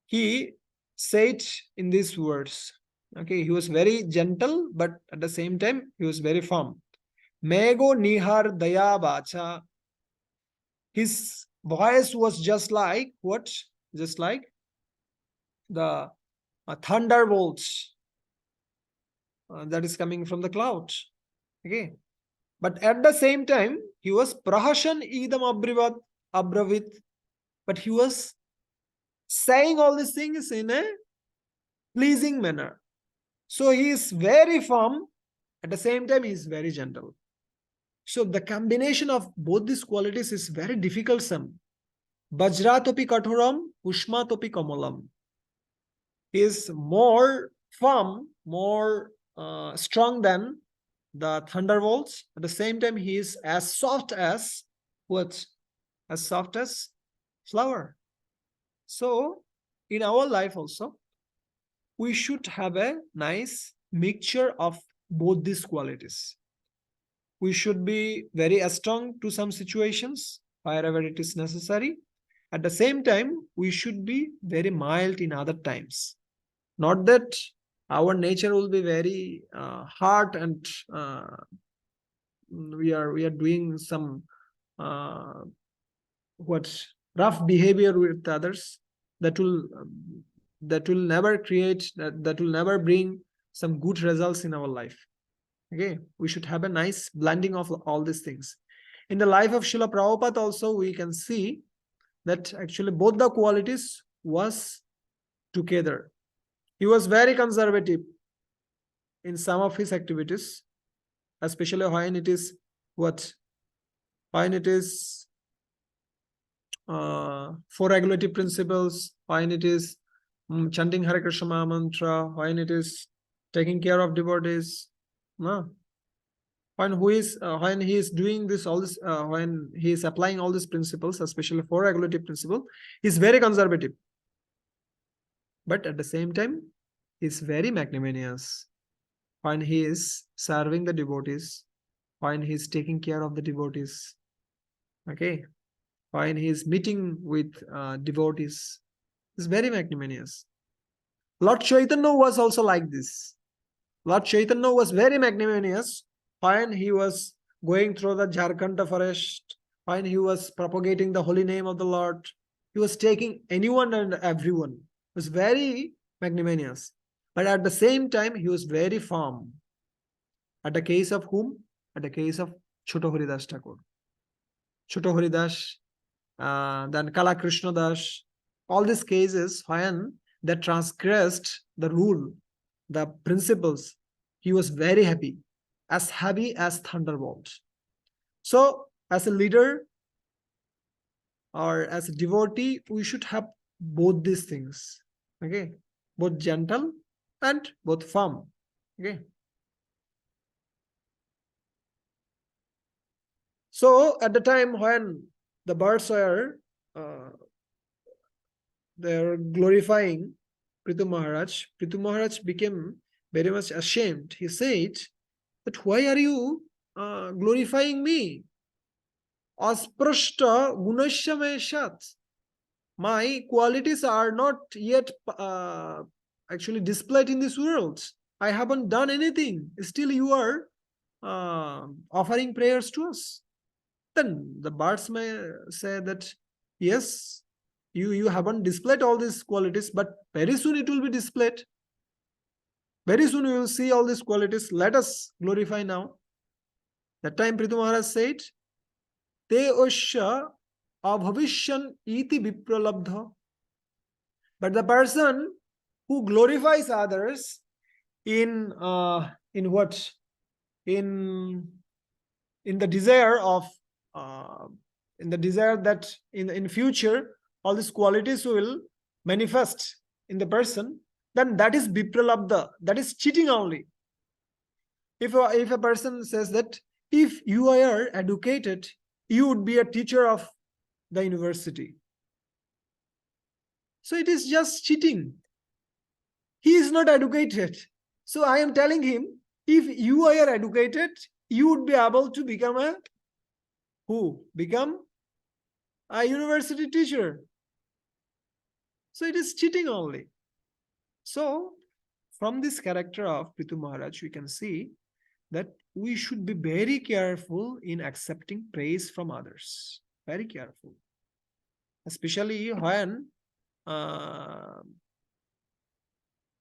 He said in these words, okay, he was very gentle, but at the same time, he was very firm. Mego nihar daya bacha. His voice was just like what? Just like the thunderbolts that is coming from the clouds. Okay. But at the same time, he was prahashan idam abravit. But he was saying all these things in a pleasing manner. So he is very firm. At the same time, he is very gentle. So the combination of both these qualities is very difficult. Vajratopi kathoram, ushmatopi kamalam. He is more firm, more strong than the thunderbolts. At the same time, he is as soft as what? As soft as flower. So, in our life also, we should have a nice mixture of both these qualities. We should be very strong to some situations wherever it is necessary. At the same time, we should be very mild in other times. Not that our nature will be very hard and we are doing some uh, what rough behavior with others that will never create that will never bring some good results in our life. Okay, we should have a nice blending of all these things. In the life of Srila Prabhupada also, we can see that actually both the qualities was together. He was very conservative in some of his activities, especially when it is what? When it is four regulative principles, when it is chanting Hare Krishna Maha Mantra, when it is taking care of devotees, no? When he is doing this all this when he is applying all these principles, especially four regulative principle, he is very conservative. But at the same time, he is very magnanimous. When he is serving the devotees, when he is taking care of the devotees, okay, when he is meeting with devotees, is very magnanimous. Lord Chaitanya was also like this. Lord Chaitanya was very magnanimous when he was going through the Jharkhanda forest, when he was propagating the holy name of the Lord. He was taking anyone and everyone. He was very magnanimous. But at the same time, he was very firm. At the case of whom? At the case of Choto Haridas Thakur. Choto Haridas, then Kala Krishna Das, all these cases when they transgressed the rule, the principles, he was very happy as thunderbolt. So, as a leader or as a devotee, we should have both these things. Okay, both gentle and both firm. Okay. So, at the time when the birds were they're glorifying Prithu Maharaj became very much ashamed. He said that why are you glorifying me? Asprashta gunasya meshat. My qualities are not yet actually displayed in this world. I haven't done anything. Still you are offering prayers to us. Then the birds may say that, yes, you haven't displayed all these qualities, but very soon it will be displayed. Very soon you will see all these qualities. Let us glorify now. That time Prithu Maharaj said, Te osya abhavishyan iti vipralabdha. But the person who glorifies others in what? In the desire of in the desire that in future all these qualities will manifest in the person, then that is vipralabdha, that is cheating only. If a person says that if you are educated, you would be a teacher of the university, so it is just cheating. He is not educated. So I am telling him, if you are educated, you would be able to become a who? Become a university teacher. So it is cheating only. So from this character of Prithu Maharaj, we can see that we should be very careful in accepting praise from others. Very careful. Especially when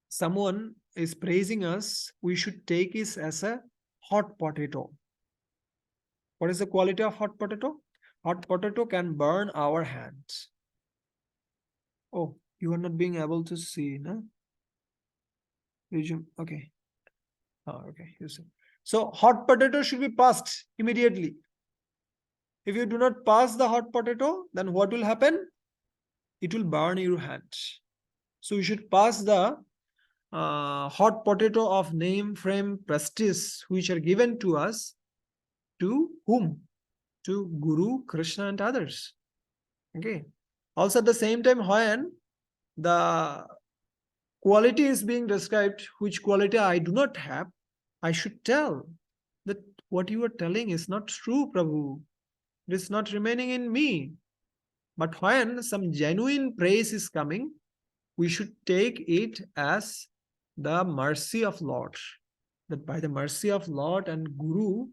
someone is praising us, we should take it as a hot potato. What is the quality of hot potato? Hot potato can burn our hands. Oh, you are not being able to see, no? Resume. Okay. Oh, okay. You see. So hot potato should be passed immediately. If you do not pass the hot potato, then what will happen? It will burn your hand. So you should pass the hot potato of name, fame, prestige, which are given to us, to whom? To Guru, Krishna, and others. Okay. Also, at the same time, when the quality is being described, which quality I do not have, I should tell that what you are telling is not true, Prabhu. It is not remaining in me. But when some genuine praise is coming, we should take it as the mercy of Lord. That by the mercy of Lord and Guru,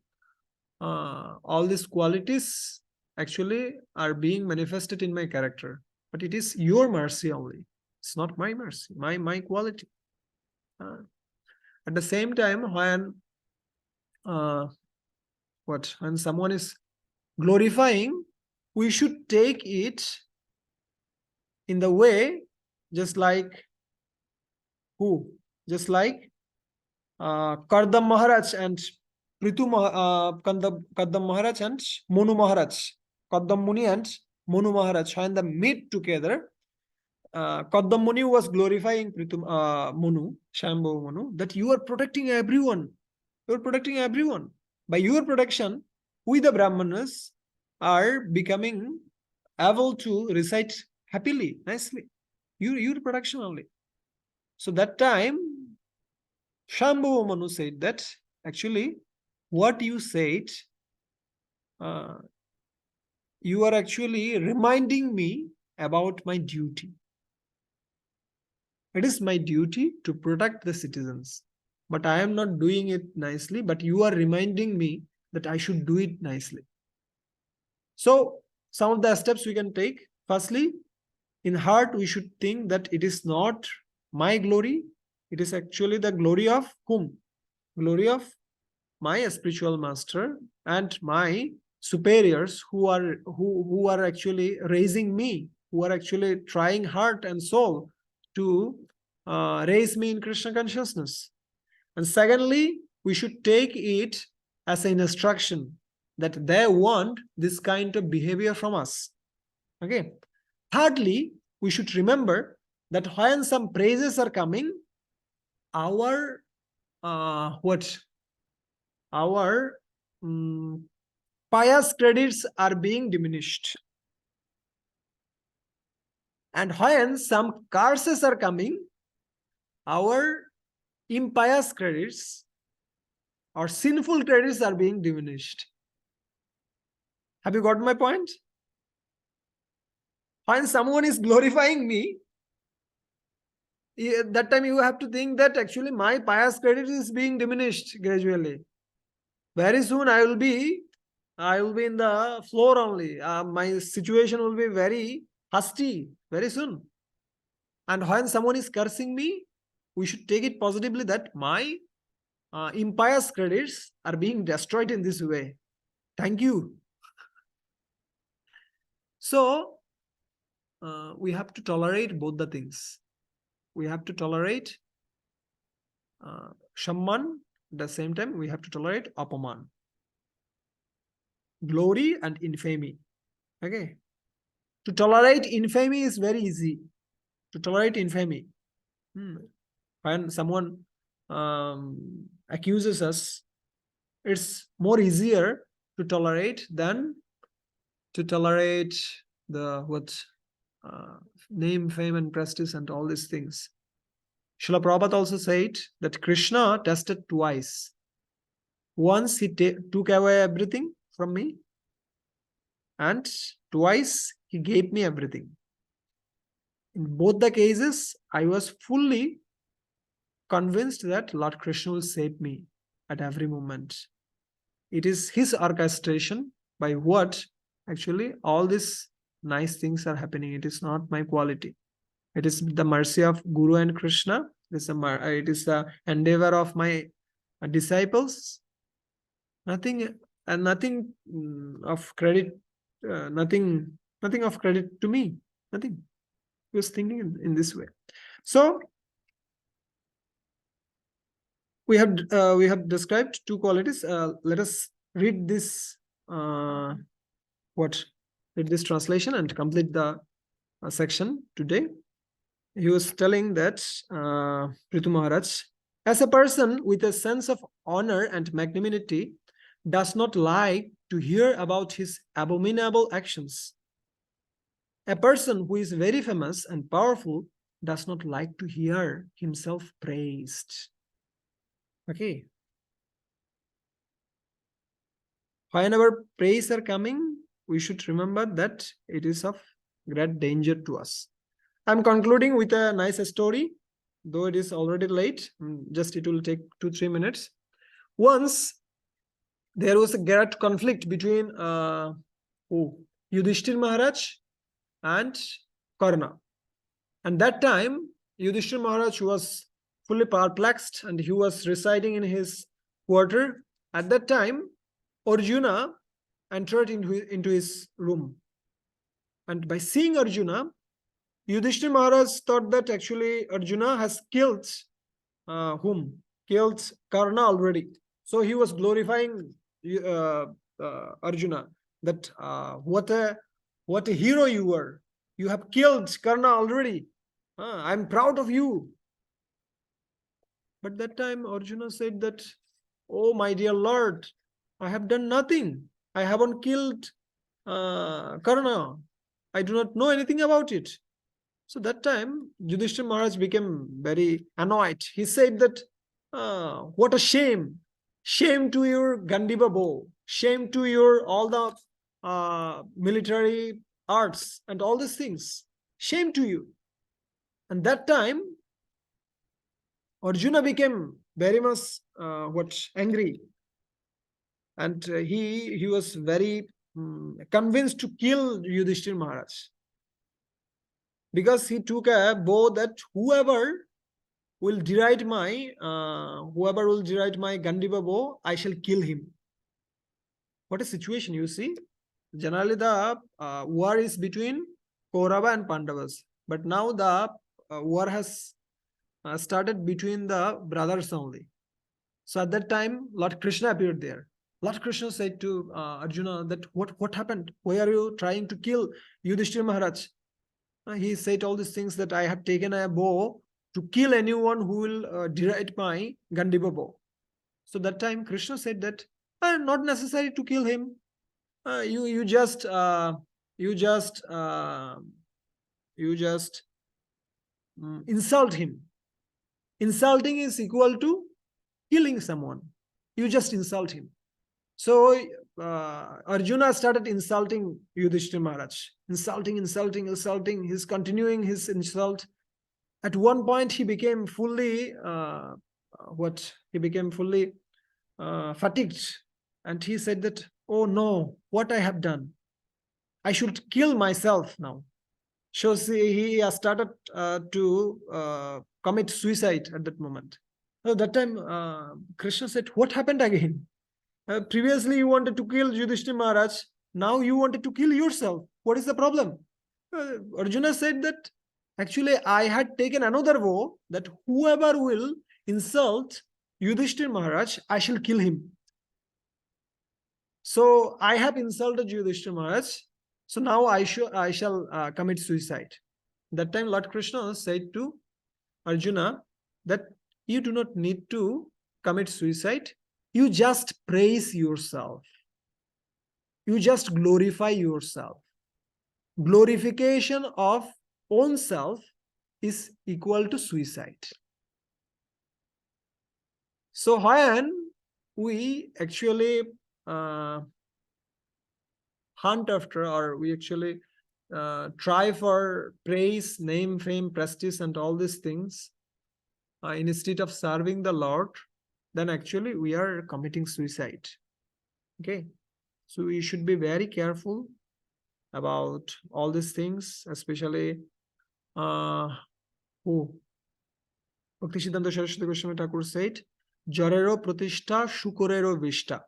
all these qualities actually are being manifested in my character. But it is your mercy only. It's not my mercy, my quality. At the same time, when someone is glorifying, we should take it in the way, just like who? Just like Kardam Maharaj and Kardam Maharaj and Monu Maharaj. Kardam Muni and Monu Maharaj, when they meet together, Kardam Muni was glorifying Monu, Shambhu Monu, that you are protecting everyone. You are protecting everyone. By your protection, we the Brahmanas are becoming able to recite happily, nicely. Your protection only. So that time, Shambhu Manu said that actually what you said, you are actually reminding me about my duty. It is my duty to protect the citizens, but I am not doing it nicely, but you are reminding me that I should do it nicely. So some of the steps we can take. Firstly, in heart, we should think that it is not my glory. It is actually the glory of whom? Glory of my spiritual master and my superiors who are actually raising me, who are actually trying heart and soul to raise me in Krishna consciousness. And secondly, we should take it as an instruction that they want this kind of behavior from us. Okay. Thirdly, we should remember that when some praises are coming, our pious credits are being diminished. And when some curses are coming, our impious credits or sinful credits are being diminished. Have you got my point? When someone is glorifying me, that time you have to think that actually my pious credit is being diminished gradually. Very soon I will be in the floor only. My situation will be very hasty very soon. And when someone is cursing me, we should take it positively that my impious credits are being destroyed in this way. Thank you. So we have to tolerate both the things. We have to tolerate Shamman. At the same time, we have to tolerate Apaman. Glory and infamy. Okay. To tolerate infamy is very easy. To tolerate infamy. When someone accuses us, it's more easier to tolerate than to tolerate the name, fame, and prestige and all these things. Srila Prabhupada also said that Krishna tested twice. Once he took away everything from me, and twice he gave me everything. In both the cases, I was fully convinced that Lord Krishna will save me at every moment. It is his orchestration by what actually all these nice things are happening. It is not my quality. It is the mercy of Guru and Krishna. It is the endeavor of my disciples. Nothing of credit. Nothing of credit to me. Nothing. He was thinking in this way. So we have described two qualities. Let us read this read this translation and complete the section today. he was telling that, Prithu Maharaj, as a person with a sense of honor and magnanimity does not like to hear about his abominable actions. A person who is very famous and powerful does not like to hear himself praised. Okay. Whenever praise are coming, we should remember that it is of great danger to us. I'm concluding with a nice story, though it is already late. Just it will take 2-3 minutes. Once there was a great conflict between Yudhishthir Maharaj and Karna. And that time, Yudhishthir Maharaj was fully perplexed and he was residing in his quarter. At that time, Arjuna entered into his room. And by seeing Arjuna, Yudhishthir Maharaj thought that actually Arjuna has killed whom? Killed Karna already. So he was glorifying Arjuna that what a hero you were. You have killed Karna already. I'm proud of you. But that time Arjuna said that, oh my dear Lord, I have done nothing. I haven't killed Karna. I do not know anything about it. So that time Yudhishthira Maharaj became very annoyed. He said that, what a shame. Shame to your Gandiva bow. Shame to your all the military arts and all these things. Shame to you. And that time Arjuna became very much angry, and he was very convinced to kill Yudhishthir Maharaj, because he took a vow that whoever will deride my Gandiva bow, I shall kill him. What a situation, you see. Generally the war is between Kaurava and Pandavas, but now the war has started between the brothers only. So at that time, Lord Krishna appeared there. Lord Krishna said to Arjuna that what happened? Why are you trying to kill Yudhishthira Maharaj? He said all these things that I have taken a bow to kill anyone who will deride my Gandiva bow. So that time Krishna said that not necessary to kill him. You just insult him. Insulting is equal to killing someone. You just insult him. So Arjuna started insulting Yudhishthira Maharaj. Insulting. He's continuing his insult. At one point, he became fully fatigued, and he said that, "Oh no, what I have done! I should kill myself now." So he started to commit suicide at that moment. So that time, Krishna said, "What happened again? Previously, you wanted to kill Yudhishthira Maharaj. Now you wanted to kill yourself. What is the problem?" Arjuna said that, actually, I had taken another vow that whoever will insult Yudhishthira Maharaj, I shall kill him. So I have insulted Yudhishthira Maharaj. So now I shall commit suicide. That time Lord Krishna said to Arjuna that you do not need to commit suicide. You just praise yourself. You just glorify yourself. Glorification of own self is equal to suicide. So when we actually hunt after, or we actually try for praise, name, fame, prestige, and all these things instead of serving the Lord, then actually we are committing suicide. Okay, so we should be very careful about all these things, especially who Bhakti Siddhanta Saraswati Goswami Thakur said, "Jarero pratishtha, shukorero vishta."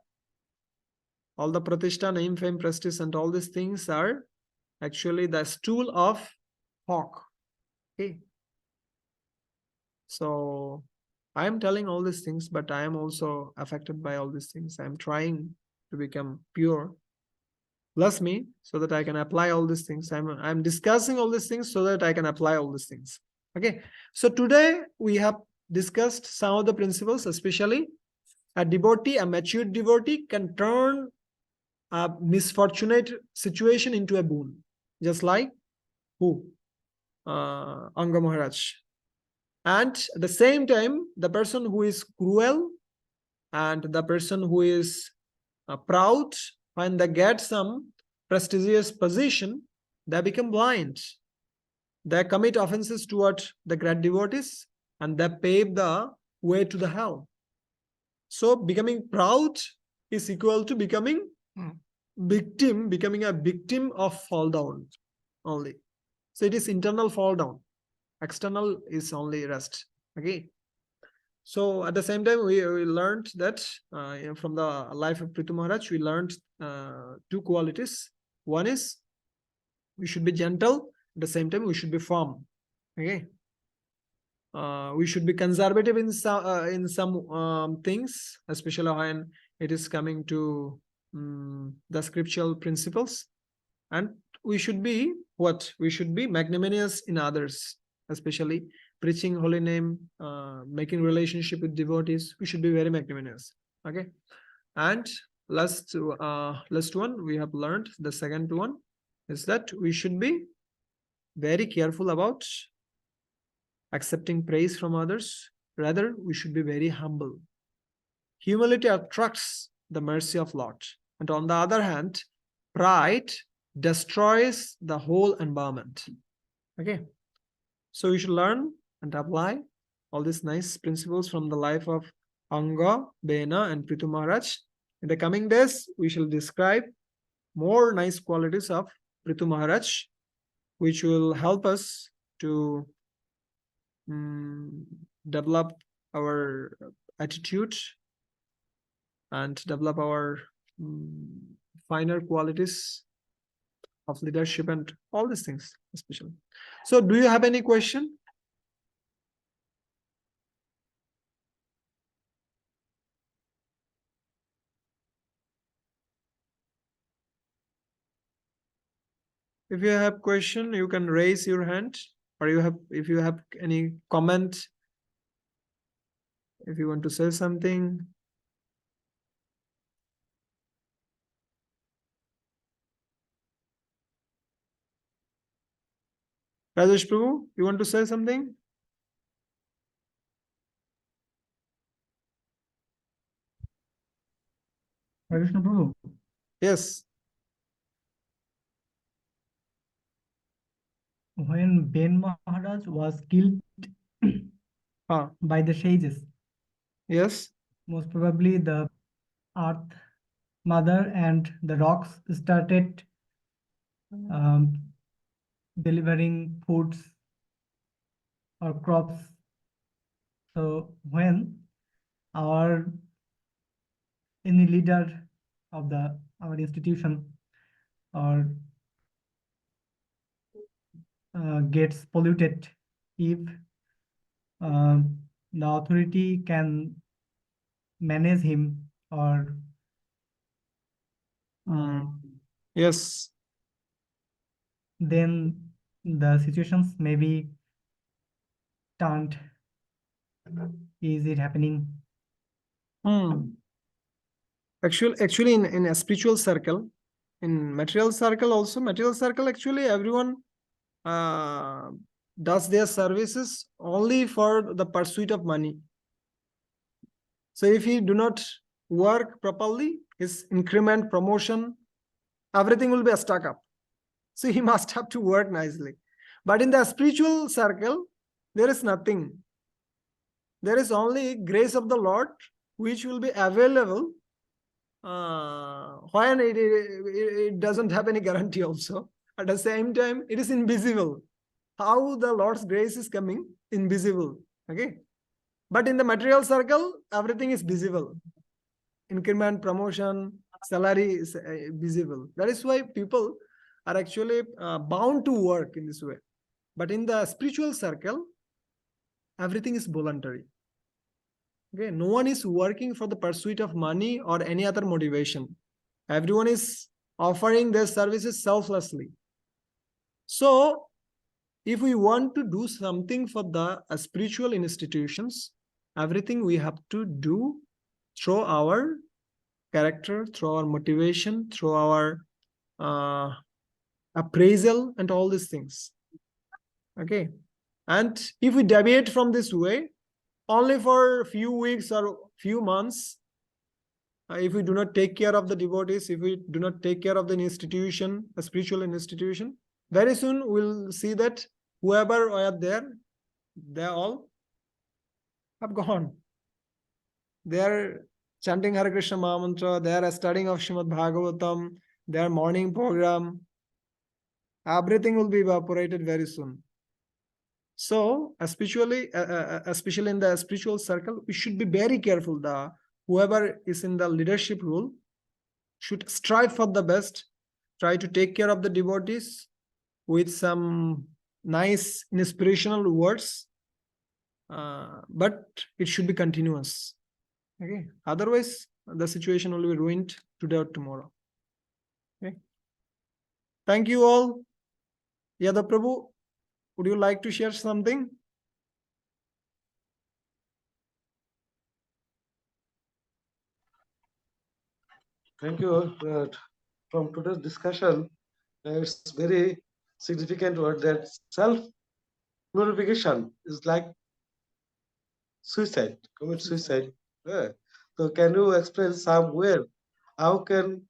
All the pratishtha, name, fame, prestige, and all these things are actually the stool of hawk. Okay. So I am telling all these things, but I am also affected by all these things. I am trying to become pure. Bless me so that I can apply all these things. I'm discussing all these things so that I can apply all these things. Okay, so today we have discussed some of the principles, especially a devotee, a mature devotee can turn a misfortunate situation into a boon, just like who? Anga Maharaj. And at the same time, the person who is cruel and the person who is proud, when they get some prestigious position, they become blind. They commit offenses toward the great devotees and they pave the way to the hell. So becoming proud is equal to becoming becoming a victim of fall down only. So it is internal fall down. External is only rest. Okay. So at the same time, we learned that from the life of Prithu Maharaj, we learned two qualities. One is we should be gentle. At the same time, we should be firm. Okay. We should be conservative in some things, especially when it is coming to the scriptural principles. And we should be what? We should be magnanimous in others, especially preaching holy name, making relationship with devotees. We should be very magnanimous. Okay. And last one we have learned, the second one is that we should be very careful about accepting praise from others. Rather, we should be very humble. Humility attracts the mercy of Lord. And on the other hand, pride destroys the whole environment. Okay. So we should learn and apply all these nice principles from the life of Anga, Bena, and Prithu Maharaj. In the coming days, we shall describe more nice qualities of Prithu Maharaj, which will help us to develop our attitude and develop our finer qualities of leadership and all these things, especially. So, do you have any question? If you have question, you can raise your hand, or if you have any comment, if you want to say something. Rajesh Prabhu, you want to say something? Krishna Prabhu, Yes. when Ben Maharaj was killed by the sages, Yes. most probably the earth mother and the rocks started um, delivering foods or crops. So when our any leader of the our institution or gets polluted, if the authority can manage him or Yes. then the situations may be turned. Is it happening? Actually, in a spiritual circle, in material circle also, material circle actually everyone uh, does their services only for the pursuit of money. So if he do not work properly, his increment, promotion, everything will be stuck up. So he must have to work nicely. But in the spiritual circle, there is nothing. There is only grace of the Lord, which will be available when it doesn't have any guarantee also. At the same time, it is invisible. How the Lord's grace is coming? Invisible. Okay. But in the material circle, everything is visible. Increment, promotion, salary is visible. That is why people are actually bound to work in this way. But in the spiritual circle, everything is voluntary. Okay, no one is working for the pursuit of money or any other motivation. Everyone is offering their services selflessly. So if we want to do something for the spiritual institutions, everything we have to do through our character, through our motivation, through our appraisal, and all these things. Okay. And if we deviate from this way, only for a few weeks or few months, if we do not take care of the devotees, if we do not take care of the institution, a spiritual institution, very soon we'll see that whoever are there, they all have gone. They are chanting Hare Krishna Mahamantra, they are studying of Srimad Bhagavatam, their morning program. Everything will be evaporated very soon. So, especially in the spiritual circle, we should be very careful. The whoever is in the leadership role should strive for the best, try to take care of the devotees with some nice inspirational words, but it should be continuous. Okay, otherwise the situation will be ruined today or tomorrow. Okay, thank you all. Yadav Prabhu, would you like to share something? Thank you. From today's discussion, it's very significant word that self-glorification is like suicide, commit suicide. So can you explain somewhere how can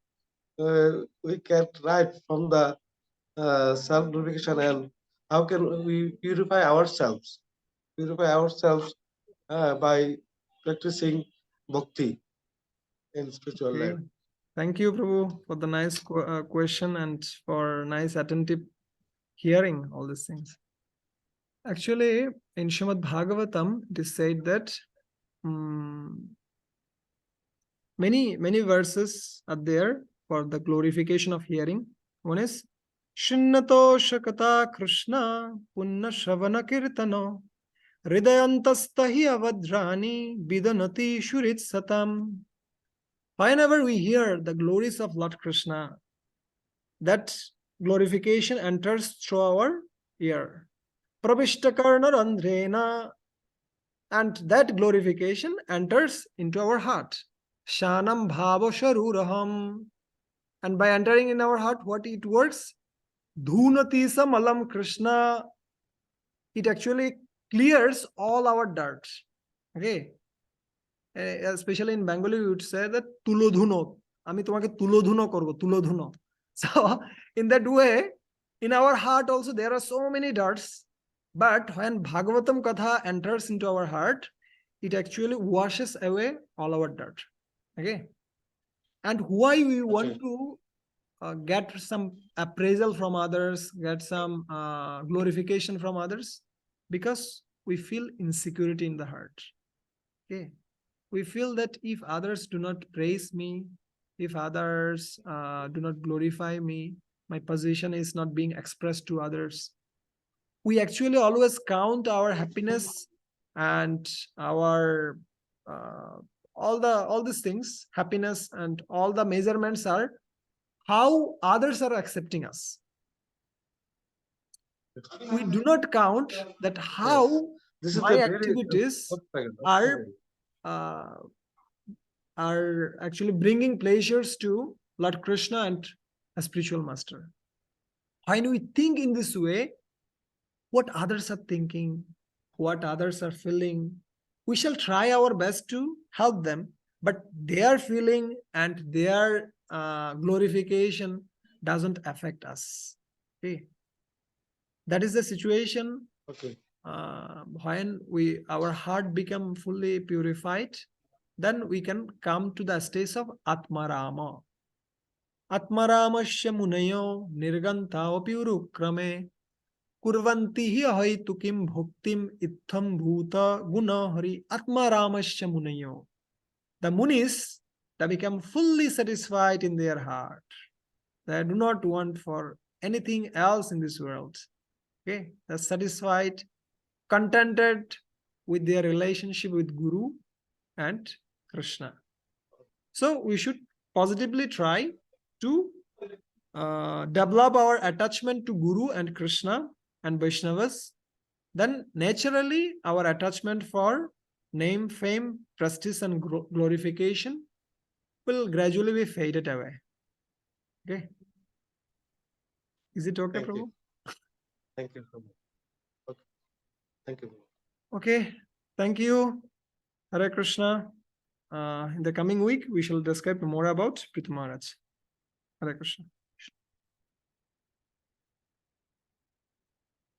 we get right from the self-glorification, and how can we purify ourselves by practicing bhakti in spiritual life? Thank you, Prabhu, for the nice question and for nice attentive hearing all these things. Actually, in Srimad Bhagavatam, it is said that many verses are there for the glorification of hearing. One is Shinnato Shakata Krishna Punna Shavana Kirtano Hridayantastahi Avadrani Bidanati Shurit Satam. Whenever we hear the glories of Lord Krishna, that glorification enters through our ear. Pravishtakarna Randrena, and that glorification enters into our heart. Shanam Bhava Sharuraham. And by entering in our heart, what it works? Dhunati Samalam Krishna. It actually clears all our dirt. Okay. Especially in Bengali, we would say that tulodhuno. Ami tomake tulodhuno korbo, tulodhuno. So in that way, in our heart also there are so many dirts. But when Bhagavatam Katha enters into our heart, it actually washes away all our dirt. Okay. And why we want to get some appraisal from others, get some glorification from others? Because we feel insecurity in the heart. Okay. We feel that if others do not praise me, if others do not glorify me, my position is not being expressed to others. We actually always count our happiness and our all these things, happiness and all the measurements are how others are accepting us. We do not count that how my activities are actually bringing pleasures to Lord Krishna and a spiritual master. When we think in this way, what others are thinking, what others are feeling, we shall try our best to help them, but their feeling and their glorification doesn't affect us. Okay, that is the situation. Okay. When our heart become fully purified, then we can come to the stage of Atmarama. Atmaramasya munayo nirganta urukrame kurvanti hi haitukim bhuktim itham bhuta guna hari Atmaramasya munayo. The munis, they become fully satisfied in their heart. They do not want for anything else in this world. Okay, they're satisfied, contented with their relationship with Guru and Krishna. So we should positively try to develop our attachment to Guru and Krishna and Vaishnavas, then naturally our attachment for name, fame, prestige, and glorification will gradually be faded away. Okay. Is it okay, Thank Prabhu? you. Thank you. Okay. Thank you. Okay. Thank you. Hare Krishna. In the coming week, we shall describe more about Prithu Maharaj. Hare Krishna.